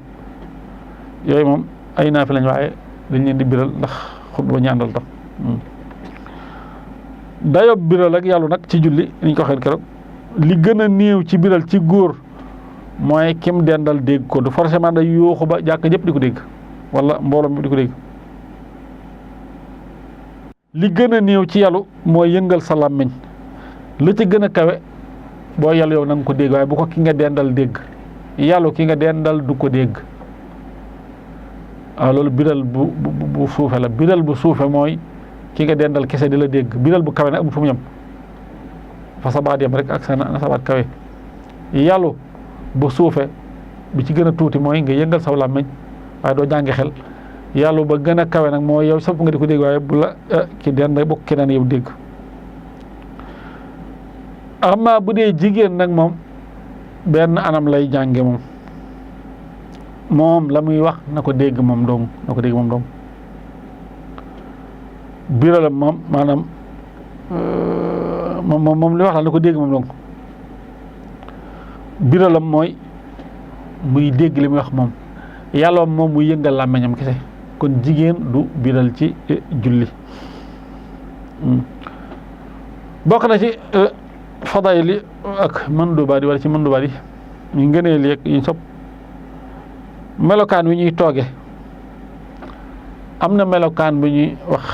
yooyu moom ay naafila lañ waaye dañ leen di biral ndax xutba ñu àndal tax dayob biral ak yàllu nag ci julli niñ ko waxee keroog li gën a néew ci biral ci góor mooy kim dendal dégg ko du forcément day yooxu ba jàkk ñëpp di ko dégg wala mbooloo mi di ko dégg li gën a néew ci yàllu mooy yëngal sa làmmiñ la ci gën a kawe boo yàllu yow na nga ko dégg waaye bu ko ki nga dendal dégg yàllu ki nga dendal du ko dégg waaw loolu biral bu suufe la biral bu suufe mooy ki nga dendal kese di la dégg biral bu kawe nag amul fu mu yem fa sabaat yem rek ak sa sabaat kawe yàllu bu suufe bi ci gën a tuuti mooy nga yëngal saw làmmiñ waaye doo jàngi xel yàllu ba gën a kawe nag mooy yow sopp nga di ko dégg waaye bu la ki dend bokk keneen yow dégg amma bu dee jigéen nag moom benn anam lay jànge moom la muy wax na ko dégg moom dong biralam moom maanaam moom li wax la na ko dégg moom dong biralam mooy muy dégg li muy wax moom yàlla moom muy yëngal làmmiñam kese kon jigéen du biral ci julli bokk na ci fadaayil ak mandubaat yi wala ci mandubaat yi ñu ngëneel yeeg yi sopp melokaan wi ñuy tooge am na melokaan bu ñuy wax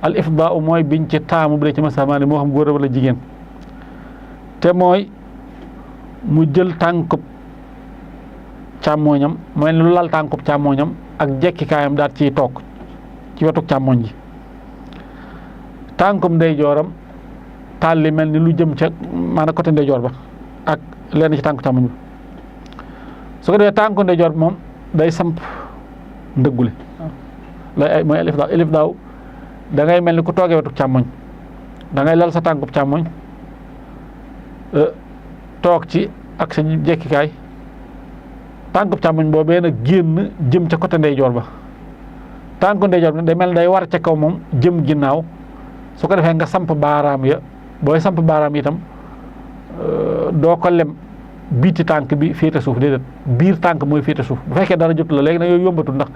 al ifdaau mooy biñ ci taamu bu dee ci masamaani moo xam góor wala jigéen te mooy mu jël tànkub càmmooñam mooy lu lal tànkub càmmooñam ak jekkikaayam daal ciy toog ci wetuk càmmooñ ji tànkub ndeyjooram taal li mel ni lu jëm ca maanaam côté ndeyjoor ba ak lenn ci tànku càmmooñ bi su ko defee tànku ndeyjoor bi moom day samp ndëggule lay mooy elif daaw da ngay mel ni ku toogee wetuk càmmooñ da ngay lal sa tànkub càmmooñ toog ci ak sa jekkikaay tànkub càmmoñ boobee nag génn jëm ca côté ndeyjoor ba tànku ndeyjoor bi day mel day war ca kaw moom jëm ginnaaw su ko defee nga samp baaraam ya booy samp baaraam itam doo ko lem biiti tànk bi féete suuf déedéet biir tànk mooy féete suuf bu fekkee dara jotu la léegi nag yooyu yombatul ndax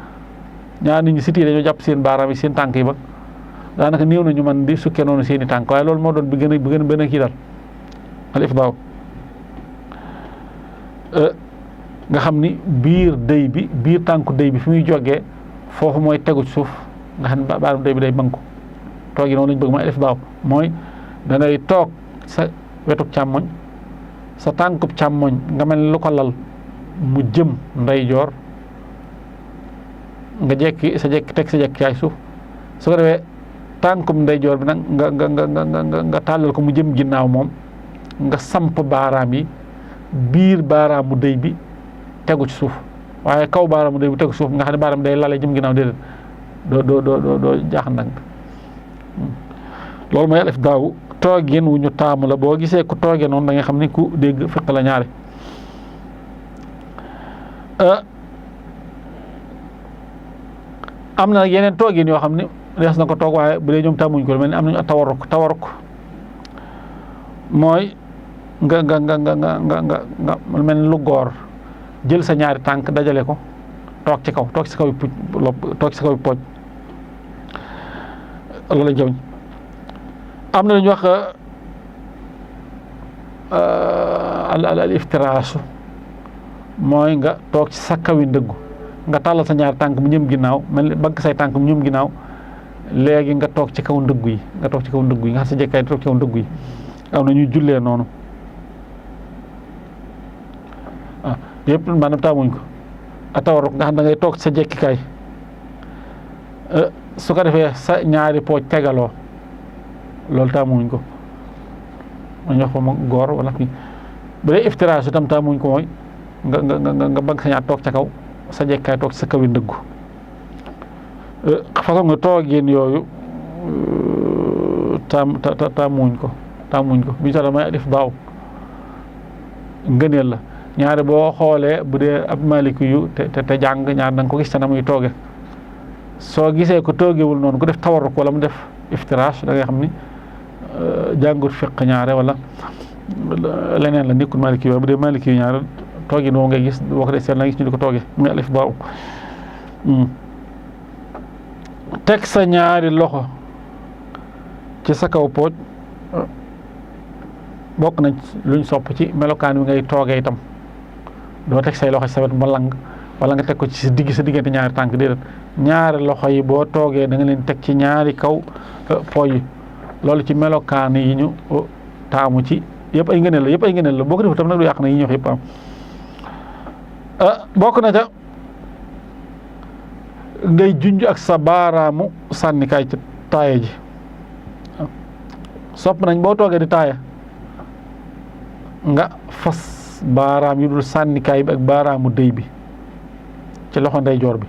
ñaar nit ñi siti dañoo jàpp seen baaraam yi seen tànk yi ba daanaka néew na ñu man di sukkee noonu seen i tànk waaye loolu moo doon bi gën a kii daal al ifdaaw nga xam ni biir dëy bi biir tànku dëy bi fi muy jógee foofu mooy tegu ci suuf nga xam ne baaraam dëy bi day banku toog yi noonu lañ bëgg mooy al ifdaaw mooy da ngay toog sa wetuk càmmoñ sa tànkub càmmoñ nga mel ni lu ko lal mu jëm ndeyjoor nga teg sa jekkaay suuf su ko defee tànkub ndeyjoor bi nag nga tàllal ko mu jëm ginnaaw moom nga samp baaraam yi biir baaraamu dëy bi tegu ci suuf waaye kaw baaraamu dëy bi tegu ci suuf nga xam ne baaraam day lale jëm ginnaaw déedéet doo jaaxan nag loolu mooy al ifdaaw toogin wu ñu taamu la boo gisee ku toogee noonu da nga xam ni ku dégg fiq la ñaare am na yeneen toogin yoo xam ne dees na ko toog waaye bu dee ñoom tàmmuñ ko mel ni am nañu tawaruk mooy nga mel ni lu góor jël sa ñaari tànk dajale ko toog ci kaw toog ci kaw pooj loolu la jëwñ am na lu ñuy wax al iftiraasu mooy nga toog ci sa kawi ndëggu nga tàllal sa ñaari tànk mu ñëm ginnaaw mel ni bagg say tànk mu ñëm ginnaaw léegi nga toog ci kaw ndëggu yi nga toog ci kaw ndëggu yi nga xam sa jekkaay di toog ci kaw ndëggu yi am na ñuy jullee noonu yëpp maanaam taamuñ ko a tawaruk nga xam da ngay toog sa jekkikaay su ko defee sa ñaari pooj tegaloo loolu taamuñ ko ma ñox ko ma góor wala kii bu dee iftiraas itam taamuñ ko mooy nga bëgg sa ñaar toog ca kaw sa jekkaay toog sa kaw yi ndëggu façon nga toogeen yooyu taamuñ ko bi ñu tax damay def daaw ngëneel la ñaari boo xoolee bu dee ab maliki yu te jàng ñaar da nga ko gis te na muy tooge soo gisee ko toogewul noonu ku def tawarruk wala mu def iftiraas da ngay xam ni jàngut fiq ñaare wala leneen la nekkul maliki yu bu dee maliki yu ñaare toogi noo ngay gis boo ko dee seet la gis ñu di ko tooge muy alif daaw teg sa ñaari loxo ci sa kaw pooj bokk nañ luñ sopp ci melokaan wi ngay toogee itam doo teg say loxo ci sa wet ba lang wala nga teg ko ci sa diggante ñaari tànk déedéet ñaari loxo yi boo toogee da nga leen teg ci ñaari kaw pooj yi loolu ci melokaan yi ñu taamu ci yëpp ay ngëneel la boo ko defu tam nag du yàq na yi ñu wax yëpp am bokk na ca ngay junj ak sa baaraamu sànnikaay ci taaya ji sopp nañ boo toogee di taaya nga fas baaraam yu dul sànnikaay bi ak baaraamu dëy bi ci loxo ndeyjoor bi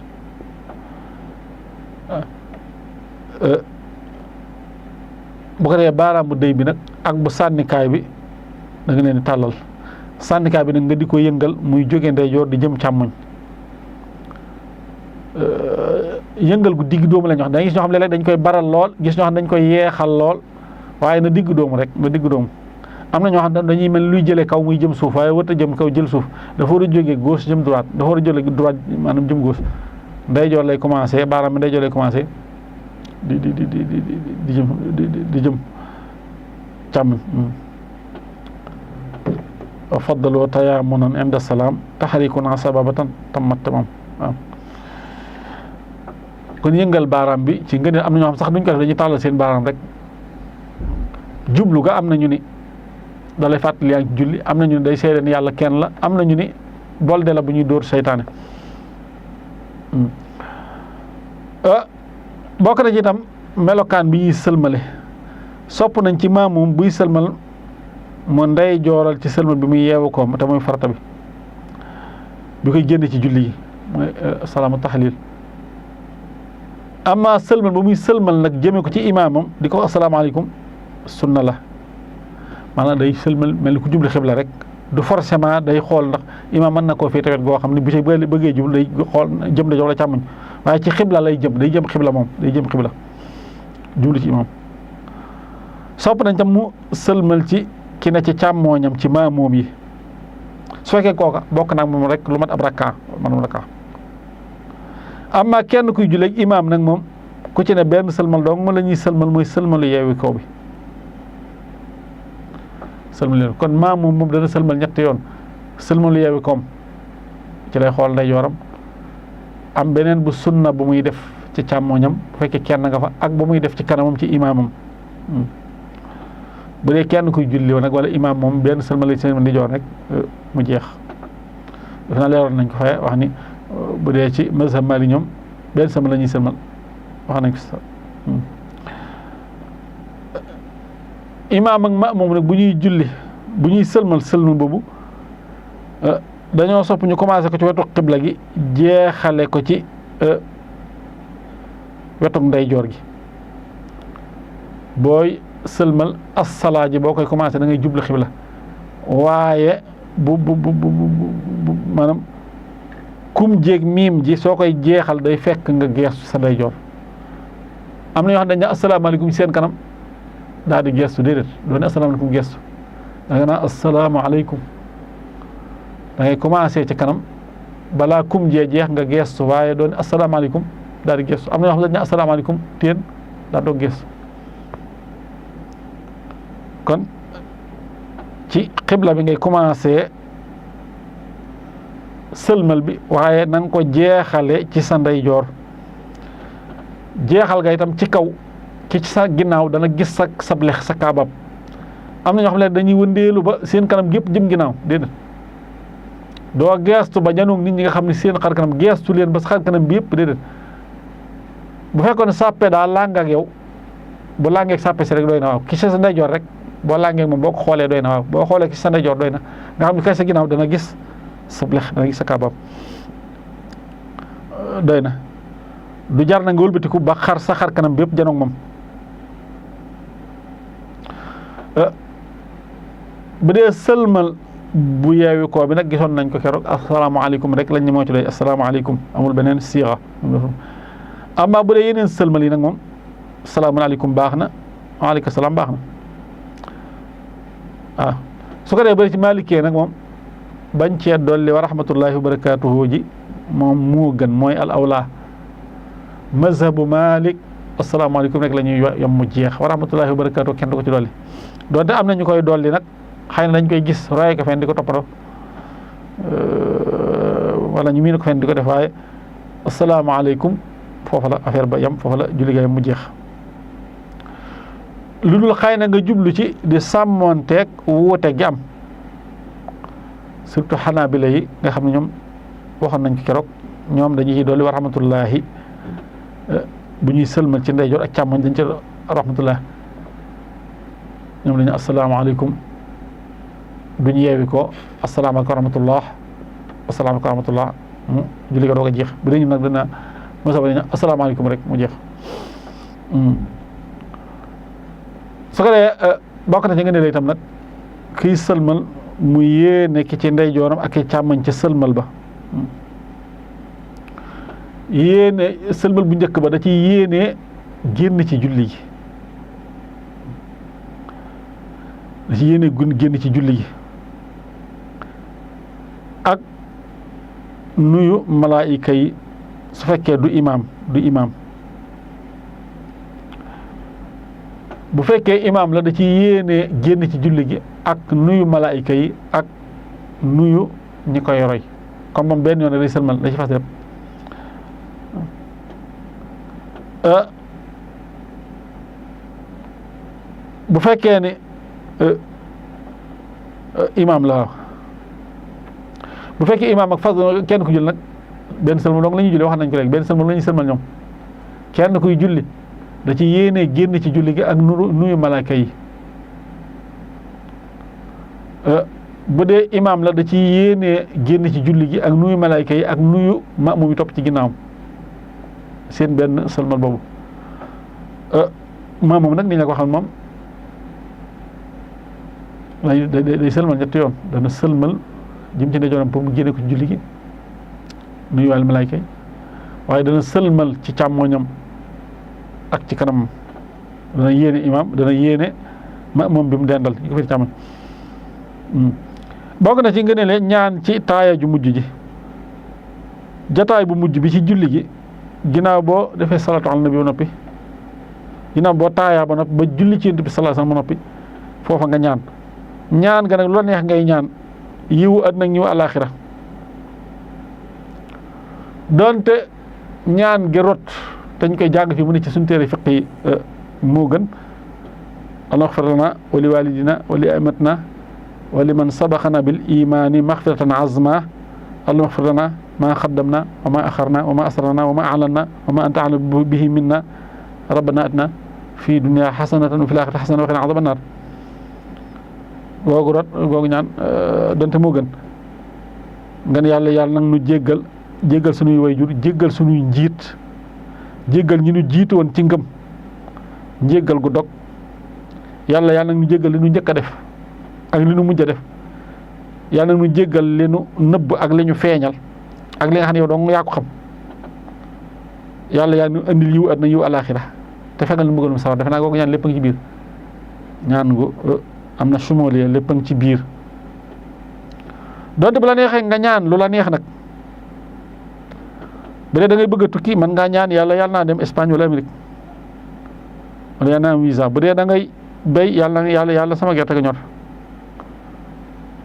bu ko defee baaraamu dëy bi nag ak bu sànnikaay bi da nga leen di tàllal sànnikaay bi nag nga di ko yëngal muy jóge ndeyjoor di jëm càmmoñ yëngal gu digg doomu la ñu wax da ngay gis ñoo xam ne léeg dañ koy baral lool gis ñoo xam ne dañ koy yeexal lool waaye na digg doomu rek na digg doomu am na ñoo xam ne dañuy mel luy jëlee kaw muy jëm suuf waaye warut a jëm kaw jël suuf dafa war a jógee gauche jëm droite dafa war a jëlee droite maanaam jëm gauche ndeyjoor lay commencé baaraam bi ndeyjoor lay commencé di jëm càmmoñ faddaloo tayaamunan inda salaam taxarikuna sababatan tammat tamam waaw kon yëngal baaraam bi ci ngëneel am na ñoo xam sax duñ ko def dañuy tàllal seen baaraam rek jublu ga am na ñu ni da lay fàttali yaa ngi ci julli am na ñu ni day seede ni yàlla kenn la am na ñu ni bolde la bu ñuy dóor seytaane bokk na ci itam melokaan bi ñuy sëlmale sopp nañ ci maamum buy sëlmal moo ndey jooral ci sëlmal bi muy yeewu ko te muy farata bi koy génn ci julli yi mooy salaamu tahlil amma sëlmal ba muy sëlmal nag jëme ko ci imaamam di ko asalaamaaleykum sunna la maanaam day sëlmal mel ni ku jubli xibla rek du forcément day xool ndax imaam mën na koo féete wet goo xam ne bu ci bëggee jublu day xool jëm da jox la càmmoñ waaye ci xibla lay jëm, day jëm xibla moom, day jëm xibla jublu ci imam. sopp nañ tam mu sëlmal ci ki ne ci càmmooñam ci maamoom yi su fekkee kooka bokk nag moom rek lu mat ab rakka manum rakka. amma kenn kuy julleeg imaam nag moom ku ci ne benn sëlmal dong la ñuy sëlmal mooy sëlmalu yeewi kaw bi sëlmal leen kon maamoom moom dana sëlmal ñetti yoon. sëlmalu yeewi koom ci lay xool ndeyjooram, am beneen bu sunna bu muy def ci càmmooñam bu fekkee kenn nga fa, ak bu muy def ci kanamam ci imaamam. bu dee kenn kuy julli woon nag wala imaam moom benn sëlmal seen ndijoor rek mu jeex. daf naa leeroon nañ ko fa wax ni bu dee ci mazhab Maalik ñoom benn sëlmal la ñuy sëlmal wax nañ ko sax. imaam ak maamum nag bu ñuy julli bu ñuy sëlmal boobu dañoo sopp ñu commencé ko ci wetu xibla gi jeexale ko ci wetu ndeyjoor gi. booy sëlmal assalaa ji boo koy commencé da ngay jublu xibla, waaye bu maanaam kum jéeg miim ji soo koy jeexal day fekk nga geestu sa ndeyjoor. am na ñoo xam dañ ne asalaamaaleykum seen kanam daal di geestu, déedéet doo ne asalaamaaleykum geestu, da nga naan asalaamaaleykum. da ngay commencé ci kanam balaa kum jee jeex nga geestu, waaye doon asalaamaaleykum daal di geestu. am na ñoo xam ne dañ ne asalaamaaleykum teen daal doo geestu. kon ci xibla bi ngay commencé sëlmal bi, waaye na nga ko jeexale ci sa ndeyjoor. jeexal ga itam ci kaw ki ci sa ginnaaw dana gis sa sablex sa kaabab. am na ñoo xam ne dañuy wëndeelu ba seen kanam gépp jëm ginnaaw, déedéet doo geestu ba janoog nit ñi nga xam ne seen xar kanam geestu leen ba sa xar kanam bi yëpp, déedéet. bu fekkoon ne sàppe daa làng ak yow bu làngeeg sàppe si rek doy na waaw, ki sa ndeyjoor rek boo làngeeg moom boo ko xoolee doy na waaw, boo xoolee ki sa ndeyjoor doy na nga xam ne kay sa ginnaaw dana gis sablex dana gis sa kaabab doy na. du jar na nga wëlbatiku ba xar sa xar kanam bi yëpp janoog moom. bu dee sëlmal bu yeewi koo bi nag gisoon nañ ko keroog asalaamaaleykum rek lañ ñu moo ci doy asalaamaaleykum, amul beneen siixa. amma bu dee yeneen sëlmal yi nag moom salaamaaleykum baax na, waaleykum salaam baax na. waaw su ko dee bëri ci maalikee nag moom bañ cee dolli wa rahmatullahi wa barakaatuhu ji moom moo gën, mooy al awlaa. mazhabu Malik asalaamaaleykum rek la ñuy yem mu jeex, wa rahmatullahi wa barakaatuhu kenn du ko ci dolli. doonte am na ñu koy dolli nag xëy na dañ koy gis roye ko fen di ko toppatoo wala ñu miin ko fen di ko def, waaye asalaamaaleykum foofa la affaire ba yem, foofa la julli ga yem mu jeex. lu dul xëy na nga jublu ci di sàmmoonteeg wuute gi am, surtout xanaabila yi nga xam ne ñoom waxoon nañ ko keroog, ñoom dañuy dolli wa rahmatullahi bu ñuy sëlmal ci ndeyjoor ak càmmoñ dañ ci rahmatullah. ñoom dañu asalaamaaleykum duñu yeewi ko asalaamaaleykum wa rahmatullah, asalaamaaleykum wa rahmatullah mu julli ga doog a jeex. bu dee ñu nag dina mosaba dañu asalaamaaleykum rek mu jeex. su ko dee bokk na ci nga ne la itam nag kiy sëlmal mu yéene ki ci ndeyjooram ak ki càmmoñ ci sëlmal ba. yéene sëlmal bu njëkk ba da ci yéene génn ci julli gi, da ci yéene génn ci julli gi ak nuyu malaayika yi su fekkee du imaam bu fekkee imaam la da ci yéene génn ci julli gi ak nuyu malaayika yi ak nuyu ñi koy roy, comme moom benn yoon day sëlmal da ci fas lépp. bu fekkee ni imaam la bu fekkee imaam ak fas kenn ku julli nag benn sëlmal dong la ñuy julli, wax nañ ko léegi benn sëlmal la ñuy sëlmal ñoom. kenn kuy julli da ci yéene génn ci julli gi ak nuyu malaaka yi. bu dee imaam la da ci yéene génn ci julli gi ak nuyu malaaka yi ak nuyu maamum yi topp ci ginnaawam seen benn sëlmal boobu. maamum nag ni la ko xam moom day sëlmal ñetti yoon, dana sëlmal jëm ci ndeyjooram pour mu génne ko ci julli gi nuyu wàllu malaayka yi, waaye dana sëlmal ci càmmoñam ak ci kanamam dana yéene imam dana yéene moom bi mu dendal yi ko fi càmmoñ bokk na ci ngëneele ñaan ci taaya ju mujj ji jataay bu mujj bi ci julli gi ginnaaw boo defee salaatu ala nabi ba noppi ginnaaw boo taayaa ba noppi ba julli ci yonent bi sallallahu alayhi wasallam ba noppi foofa nga ñaan nga nag lu la neex ngay ñaan yiwu àddina ak yiwu àllaaxira donte ñaan gi rot te ñu koy jàng fi mu ne ci suñu téere fiq yi moo gën allahumma ighfir lana wa li walidina wa li a'immatina wa liman sabaqana bil imani maghfiratan azma allahumma ighfir lana ma qaddamna wa ma akharna wa ma asrarna wa ma a'lanna wa ma anta a'lamu bihi minna rabbana atina fi dunya hasanatan wa fil akhirati hasanatan wa qina adhaban nar googu rot googu ñaan donte moo gën nga ne yàlla nag nu jéggal sunuy wayjur jéggal sunuy njiit jéggal ñi nu jiitu woon ci ngëm njéggal gu dog yàlla nag nu jéggal li nu njëkk a def ak li nu mujj a def yàlla nag nu jéggal li nu nëbb ak li ñu feeñal ak li nga xam ne yow dong yaa ko xam yàlla nu andil yiw àddina yiw alaaxira te fegal nu mbugalum sawar defe naa googu ñaan lépp a ngi ci biir ñaan gu am na sumóolie lépp a ngi ci biir donte bu la neexee nga ñaan lu la neex nag bu dee da ngay bëgg a tukki mën ngaa ñaan yàlla naa dem Espagne wala Amérique wala yàlla naa am visa bu dee da ngay béy yàlla sama gerte ga ñor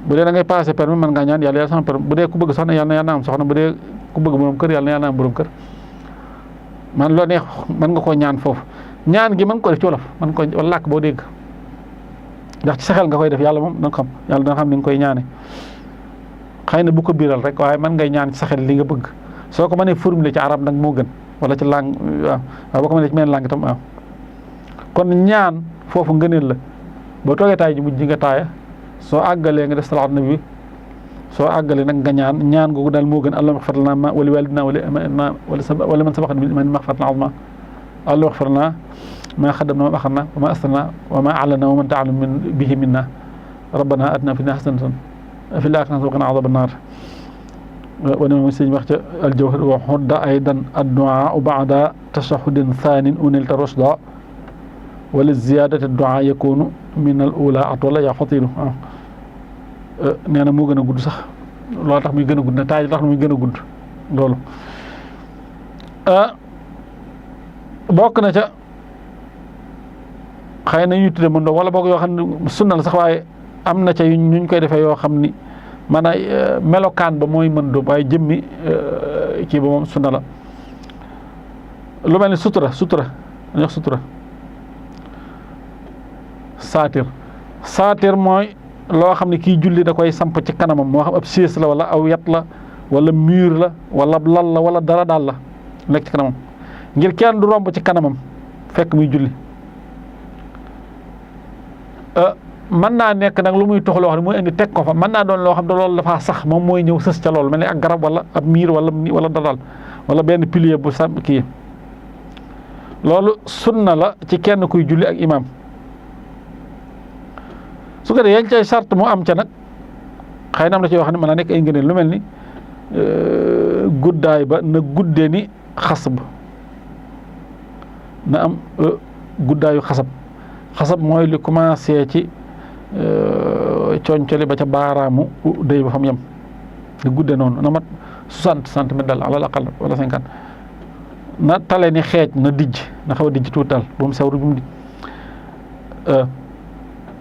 bu dee da ngay passé permis mën ngaa ñaan yàlla sama permis bu dee ku bëgg soxna yàlla naa am soxna bu dee ku bëgg borom kër yàlla naa am borom kër man loo neex mën nga koo ñaan foofu ñaan gi mën nga ko def ci wolof mën ko wala làkk boo dégg ndax ci sa xel nga koy def yàlla moom danga xam yàlla danga xam ni nga koy ñaane xëy na bu ko biiral rek waaye mën ngay ñaan ci sa xel li nga bëgg soo ko mënee formuler ci arab nag moo gën wala ci langue waaw boo ko mënee ci meneen langue itam waaw kon ñaan foofu ngëneel la boo toogee taay ji mujj ji nga taaya soo àggalee nga def salaatu nabi soo àggalee nag nga ñaan googu daal moo gën allahumma ighfir lana wa li walidina wala man sabaqana bil iman maghfiratan azima allahumma ighfir lana ma qaddamna wa ma akharna wa ma asrarna wa ma a'lanna wa man ta'lamu bihi minna rabbana atina fid dunya hasanatan wa fil akhirati hasanatan wa qina adhaban nar wane moom sëñ wax ca aljawhar wa xudda aydan addu'a ba'da tashahhudin thanin unilta rushda wala ziyadati addu'a yakunu min al ula atwala yaa xatilu nee na moo gën a gudd sax loolu tax muy gën a gudd ne taay tax muy gën a gudd loolu bokk na ca xëy na ñuy tudde mën doo wala bokk yoo xam ne sunna la sax waaye am na ca ñu koy defee yoo xam ni maanaam melokaan ba mooy mën dóob waaye jëmmi kii ba moom sunna la lu mel ni sutura dañuy wax sutura saatir mooy loo xam ne kii julli da koy samp ci kanamam moo xam ab siis la wala aw yat la wala mur la wala lal la wala dara daal la nekk ci kanamam ngir kenn du romb ci kanamam fekk muy julli mën naa nekk nag lu muy tox loo xam ne mooy indi teg ko fa mën naa doon loo xam ne loolu dafa sax moom mooy ñëw sës ca loolu mel ni ak garab wala ab miir wala dadal wala benn pilier bu sam kii loolu sunna la ci kenn kuy julli ak imam su ko dee yañ cay sart mu am ca nag xëy na am na ci yoo xam ne mën naa nekk ay ngëneel lu mel ni guddaay ba na guddee ni xasab na am guddaayu xasab mooy li commencé ci coñcoli ba ca baaraamu day ba fa mu yem di gudde noonu na mat 60 centimètres daal alal aqal wala 50 na tale ni xeej na dijj na xaw a dijj tuuti daal bu mu sewru bu mu dijj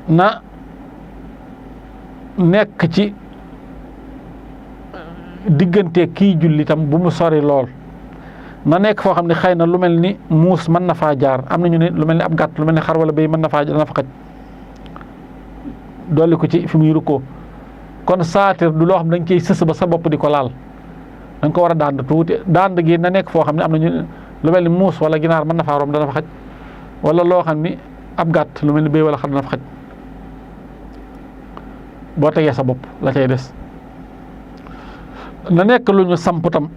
na nekk ci diggante kii julli tam bu mu sori lool na nekk foo xam ne xëy na lu mel ni muus mën na faa jaar am nañu ne lu mel ni ab gàtt lu mel ni xar wala béy mën na faa dana fa xaj dolli ko ci fi muy rukkoo kon saatir du loo xam ne dañ koy sës ba sa bopp di ko laal da nga ko war a dànd tuuti dànd gi na nekk foo xam ne am nañu lu mel ni muus wala ginaar mën na faa romb dana fa xaj wala loo xam ni ab gàtt lu mel ni béy wala xar dana fa xaj boo tegee sa bopp la cay des na nekk lu ñu samp tam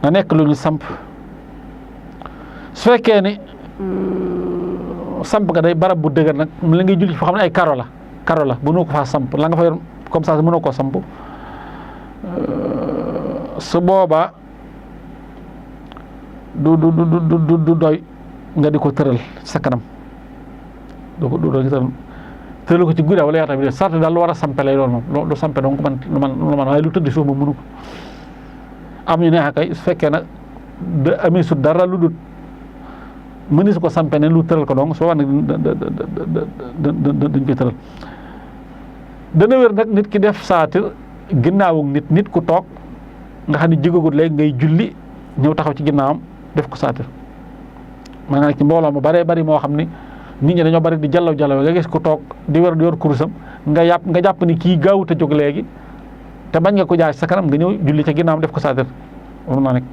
na nekk lu ñu samp su fekkee ni samp nga day barab bu dëgër nag la ngay julli foo xam ne ay karo la mënoo ko faa samp la nga fa yor comme ça mënoo koo samp su boobaa du doy nga di ko tëral sa kanam du doy tëral ko ci guddaa wala yaata bi sart daal lu war a sampe lay doon moom lu sampe donc lu man waaye lu tëdd suuf moom mënu ko am ñu neex kay su fekkee nag da amee su dara lu dut mëni su ko sampe ne lu tëral ko donc soo wax nag dañ koy tëral dana wér nag nit ki def saatir ginnaawu nit ku toog nga xam ne jógagut léegi ngay julli ñëw taxaw ci ginnaawam def ko saatir maanaam ci mbooloo ma baree bari moo xam ni nit ñi dañoo bari di jallaw nga gis ku toog di yor kurusam nga jàpp ni kii gaawut a jóg léegi te bañ nga ko jaay sa kanam nga ñëw julli ca ginnaawam def ko saatir waru naa nekk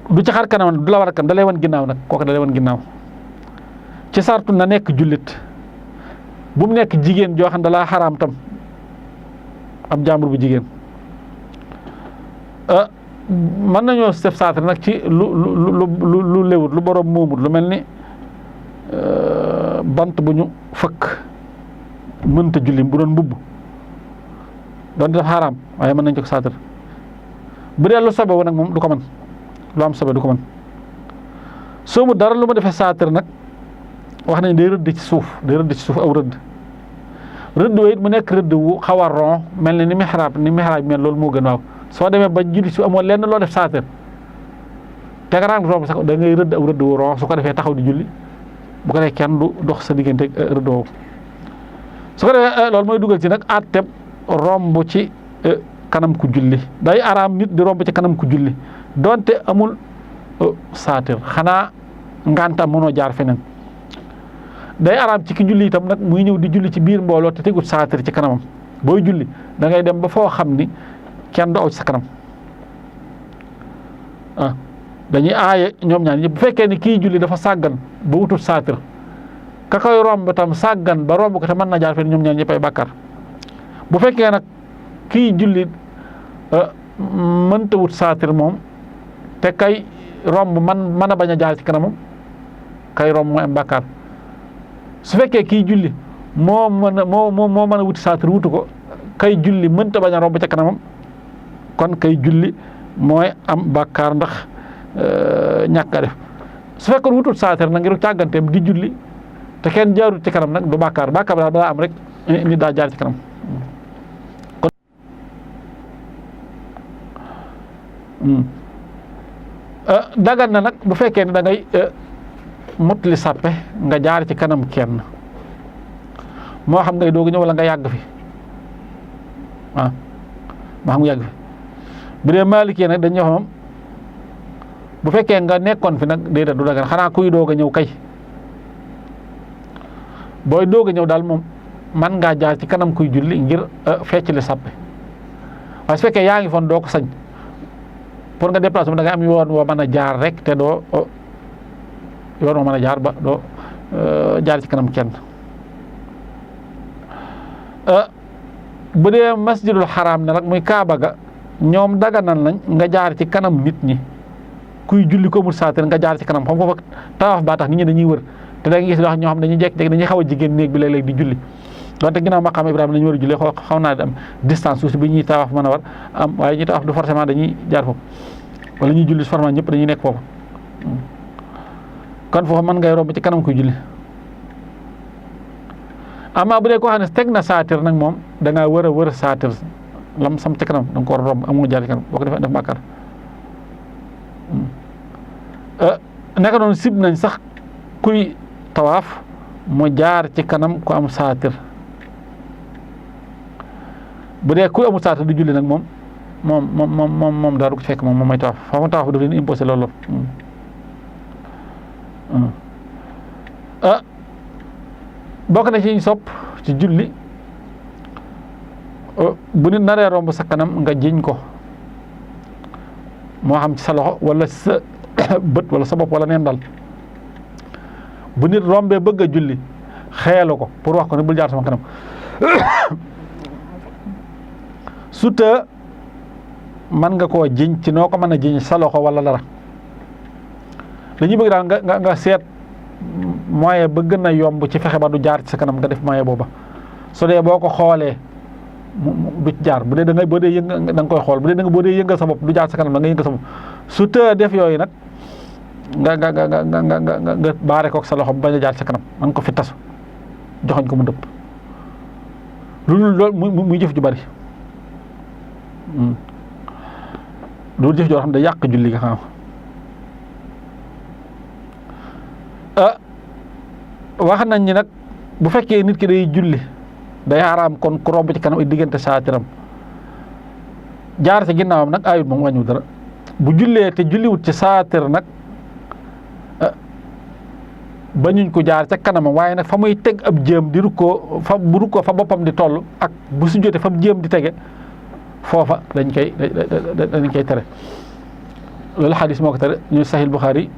du ci xar kanam du la war a kan da lay wan ginnaaw nag kooku da lay wan ginnaaw ci sartu na nekk jullit bu mu nekk jigéen joo xam ne da laa xaraam tam ab jàmbur bu jigéen mën nañoo def saatir nag ci lu léwut lu borom moomut lu mel ni bant bu ñu fëkk mënta julli bu doon mbubb doon def xaraam waaye mën nañ ko saatir bu dee lu sobe wu nag moom du ko mën lu am sobe du ko mën soo mu dara lu ma defee saatir nag wax nañ day rëdd ci suuf aw rëdd woo it mu nekk rëdd wu xaw a ron mel ni mihraab mel loolu moo gën waaw soo demee ba julli si amoon lenn loo def saatir te nga ràng romb sax da ngay rëdd aw rëdd wu ron su ko defee taxaw di julli bu ko defee kenn du dox sa diggante rëdd woowu su ko defee loolu mooy dugal ci nag àtteb romb ci kanam ku julli day araam nit di romb ci kanam ku julli donte amul saatir xanaa nganta mënoo jaar feneen day araam ci ki julli itam nag muy ñëw di julli ci biir mbooloo te tegut saatir ci kanamam booy julli da ngay dem ba foo xam ni kenn du aw ci sa kanam dañuy aaye ñoom ñaar ñëpp bu fekkee ni kii julli dafa sàggan ba wutut saatir ka koy romb tam sàggan ba romb ko te mën na jaar feneen ñoom ñaar ñëpp ay bàkkaar bu fekkee nag kii julli mënta wut saatir moom te kay romb mën a bañ a jaar ci kanamam kay romb mooy am bàkkaar su fekkee kii julli moo mën a wuti saatir wutu ko kay julli mënta bañ a romb ca kanamam kon kay julli mooy am bàkkaar ndax ñàkk a def su fekkoon wutut saatir nag ngir càgganteem di julli te kenn jaarut ci kanam nag du bàkkaar daal balaa am rek nit daa jaar ci kanam kon dagan na nag bu fekkee ne da ngay motali sàppe nga jaar ci kanam kenn moo xam ngay doog ñëw wala nga yàgg fi moo xam nga yàgg fi bu dee Maalikee nag dañuy wax moom bu fekkee nga nekkoon fi nag déedéet du dagan xanaa kuy doog a ñëw kay booy doog a ñëw daal moom man ngaa jaar ci kanam kuy julli ngir fecc li sàppe waaye su fekkee yaa ngi foon doo ko sañ pour nga déplacé da nga am yoon woo mën a jaar rek te doo yoon woo mën a jaar ba doo jaar ci kanam kenn bu dee masjidul xaraam ne nag muy Kaaba ga ñoom daganal nañ nga jaar ci kanam nit ñi kuy julli ko mu saatir nga jaar ci kanam xam foofa tawaaf baa tax nit ñi dañuy wër te da nga gis wax ñoo xam dañuy jekk-jekk dañuy xaw a jigéen néeg bi léeg-léeg di julli donte ginnaaw maqaam Ibrahima la ñu war a julli xaw naa di am distance suuf si bi ñuy tawaaf mën a war am waaye ñuy tawaaf du forcément dañuy jaar foofu wala ñuy julli forcément ñëpp dañuy nekk foofu kon foofu mën ngay romb ci kanam kuy julli amaa bu dee koo xam ne teg na saatir nag moom da ngaa wër a saatir lam sam ci kanam da nga ko war a romb amoo jaar ci kanam boo ko defee def bàkkaar naka noonu sib nañ sax kuy tawaaf mu jaar ci kanam ku am saatir bu dee kuy amul saatir du julli nag moom daal du ko fekk moom mooy tawaaf foofu tawaaf daf leen imposé loolu bokk na ci ñu sopp ci julli bu nit naree romb sa kanam nga jiñ ko moo xam ci sa loxo wala sa bët wala sa bopp wala neen dal bu nit rombee bëgg a julli xeelu ko pour wax ko ne bul jaar sama kanam suta mën nga koo jiñ ci noo ko mën a jiñ sa loxo wala dara li ñu bëgg daal nga seet moyen ba gën a yomb ci fexe ba du jaar ci sa kanam nga def moyen booba su dee boo ko xoolee du jaar bu dee da ngay boo dee yëngal da nga koy xool bu dee da nga boo dee yëngal sa bopp du jaar sa kanam da nga yëngal sa bopp su të def yooyu nag nga baare kook sa loxo bañ a jaar sa kanam man ko fi tasu joxoñ ko mu dëpp loolu muy jëf ju bari loolu jëf joo xam ne yàq julli nga xam wax nañ ni nag bu fekkee nit ki day julli day xaraam kon ku romb ci kanam ay diggante saatiram jaar ci ginnaawam nag ayut moom wàññiwul dara bu jullee te julliwut ci saatir nag bañuñ ko jaar ca kanamam waaye nag fa muy teg ab jéem di rukkoo fa bu rukkoo fa boppam di toll ak bu sujjóotee fa jéem di tege foofa dañ koy tere loolu xadis moo ko tere ñu Sahih Bukhari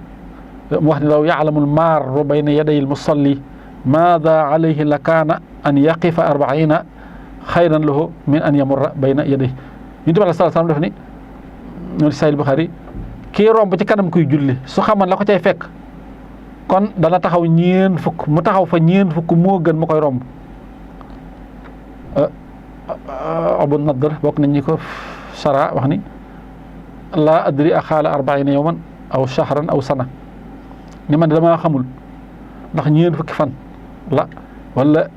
mu wax ne law ya'lamul maaru bayna yadayil musalli maada alayhi la kaana an yaqifa 40 xayran lahu min an yamurra bayna yadayhi ñu tibal sallallahu alayhi wa sallam def ni ñu Sahih Bukhari kii romb ci kanam kuy julli su xaman la ko cay fekk kon dana taxaw ñeen fukk mu taxaw fa ñeen fukk moo gën mu koy romb Abu Nadr bokk nañ ñi ko sara wax ni laa adri a xaala 40 yawman aw shahran aw sana ni man damaa xamul ndax ñeen fukki fan la wala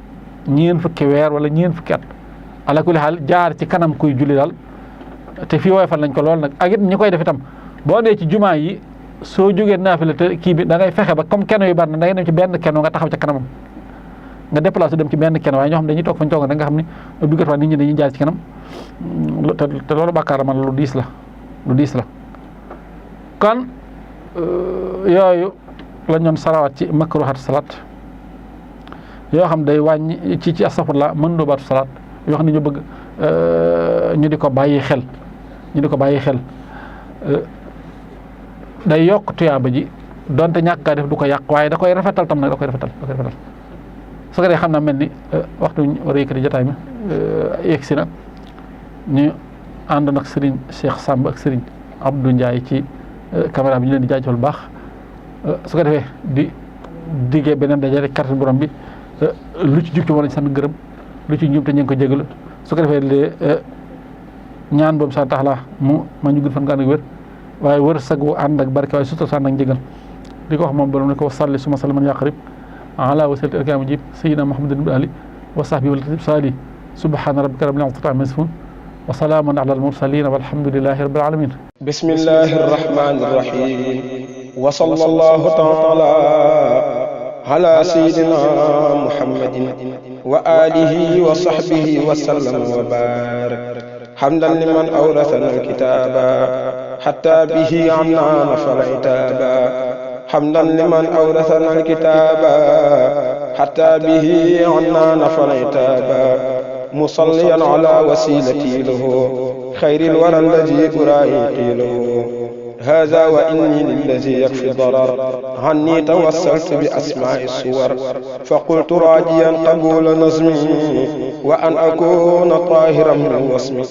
ñeen fukki weer wala ñeen fukki at ala kulli xaal jaar ci kanam kuy julli daal te fii woyofal nañ ko lool nag ak it ñi koy def itam boo dee ci jumaa yi soo jógee naafila te kii bi da ngay fexe ba comme keno yu bari na da ngay dem ci benn keno nga taxaw ca kanamam nga déplacé dem ci benn keno waaye ñoo xam dañuy toog fañ toog da nga xam ni obligatoire nit ñi dañuy jaar ci kanam te loolu bàkkaar man lu diis la kon yooyu la ñoon salawaat ci makruhat salaat yoo xam day wàññi ci astafurlah mën doo baatu salaat yoo xam ne ñu bëgg ñu di ko bàyyi xel day yokk tuyaaba ji donte ñàkk kaa def du ko yàq waaye da koy rafetal tam nag da koy rafetal su ko dee xam naa mel ni waxtu war a yëkkati jotaay mi yegg si na ñu ànd nag Serigne Cheikh Samb ak Serigne Abdou Ndiaye ci caméra bi ñu leen di jaajëfal bu baax su ko defee di diggee beneen dajale carte borom bi lu ci jub ci war nañ sant gërëm lu ci ñub te ñu ngi ko jégalu su ko defee lee ñaan boobu sa tax la mu ma ñu gën fan nga ànd ak wér waaye wërsëg wu ànd ak barke waaye surtout ànd ak njëgal di ko wax moom borom ne ko wasalli suma salman yaa qarib ala wasilati alkaam mujib sayyidina muhammadin ibn ali wa sahbihi wal sali subhana rabbika rabbil izzati amma yasifun wa salaamun ala al mursalin walhamdulillahi rabbil alamin bismillahi rahmani rahim wa sallallahu ta'ala ala sayyidina muhammadin wa alihi wa sahbihi wa sallam wa barak hamdan liman awrathana alkitaba hatta bihi anna nafal itaba hamdan liman awrathana alkitaba hatta bihi anna nafal itaba musalliyan ala wasilati lahu khayril wara alladhi uraiqi lahu هذا وإني للذي يكفي الضرر عني توسلت بأسماء الصور فقلت راجيا قبول نظمي وأن أكون طاهرا من وصمي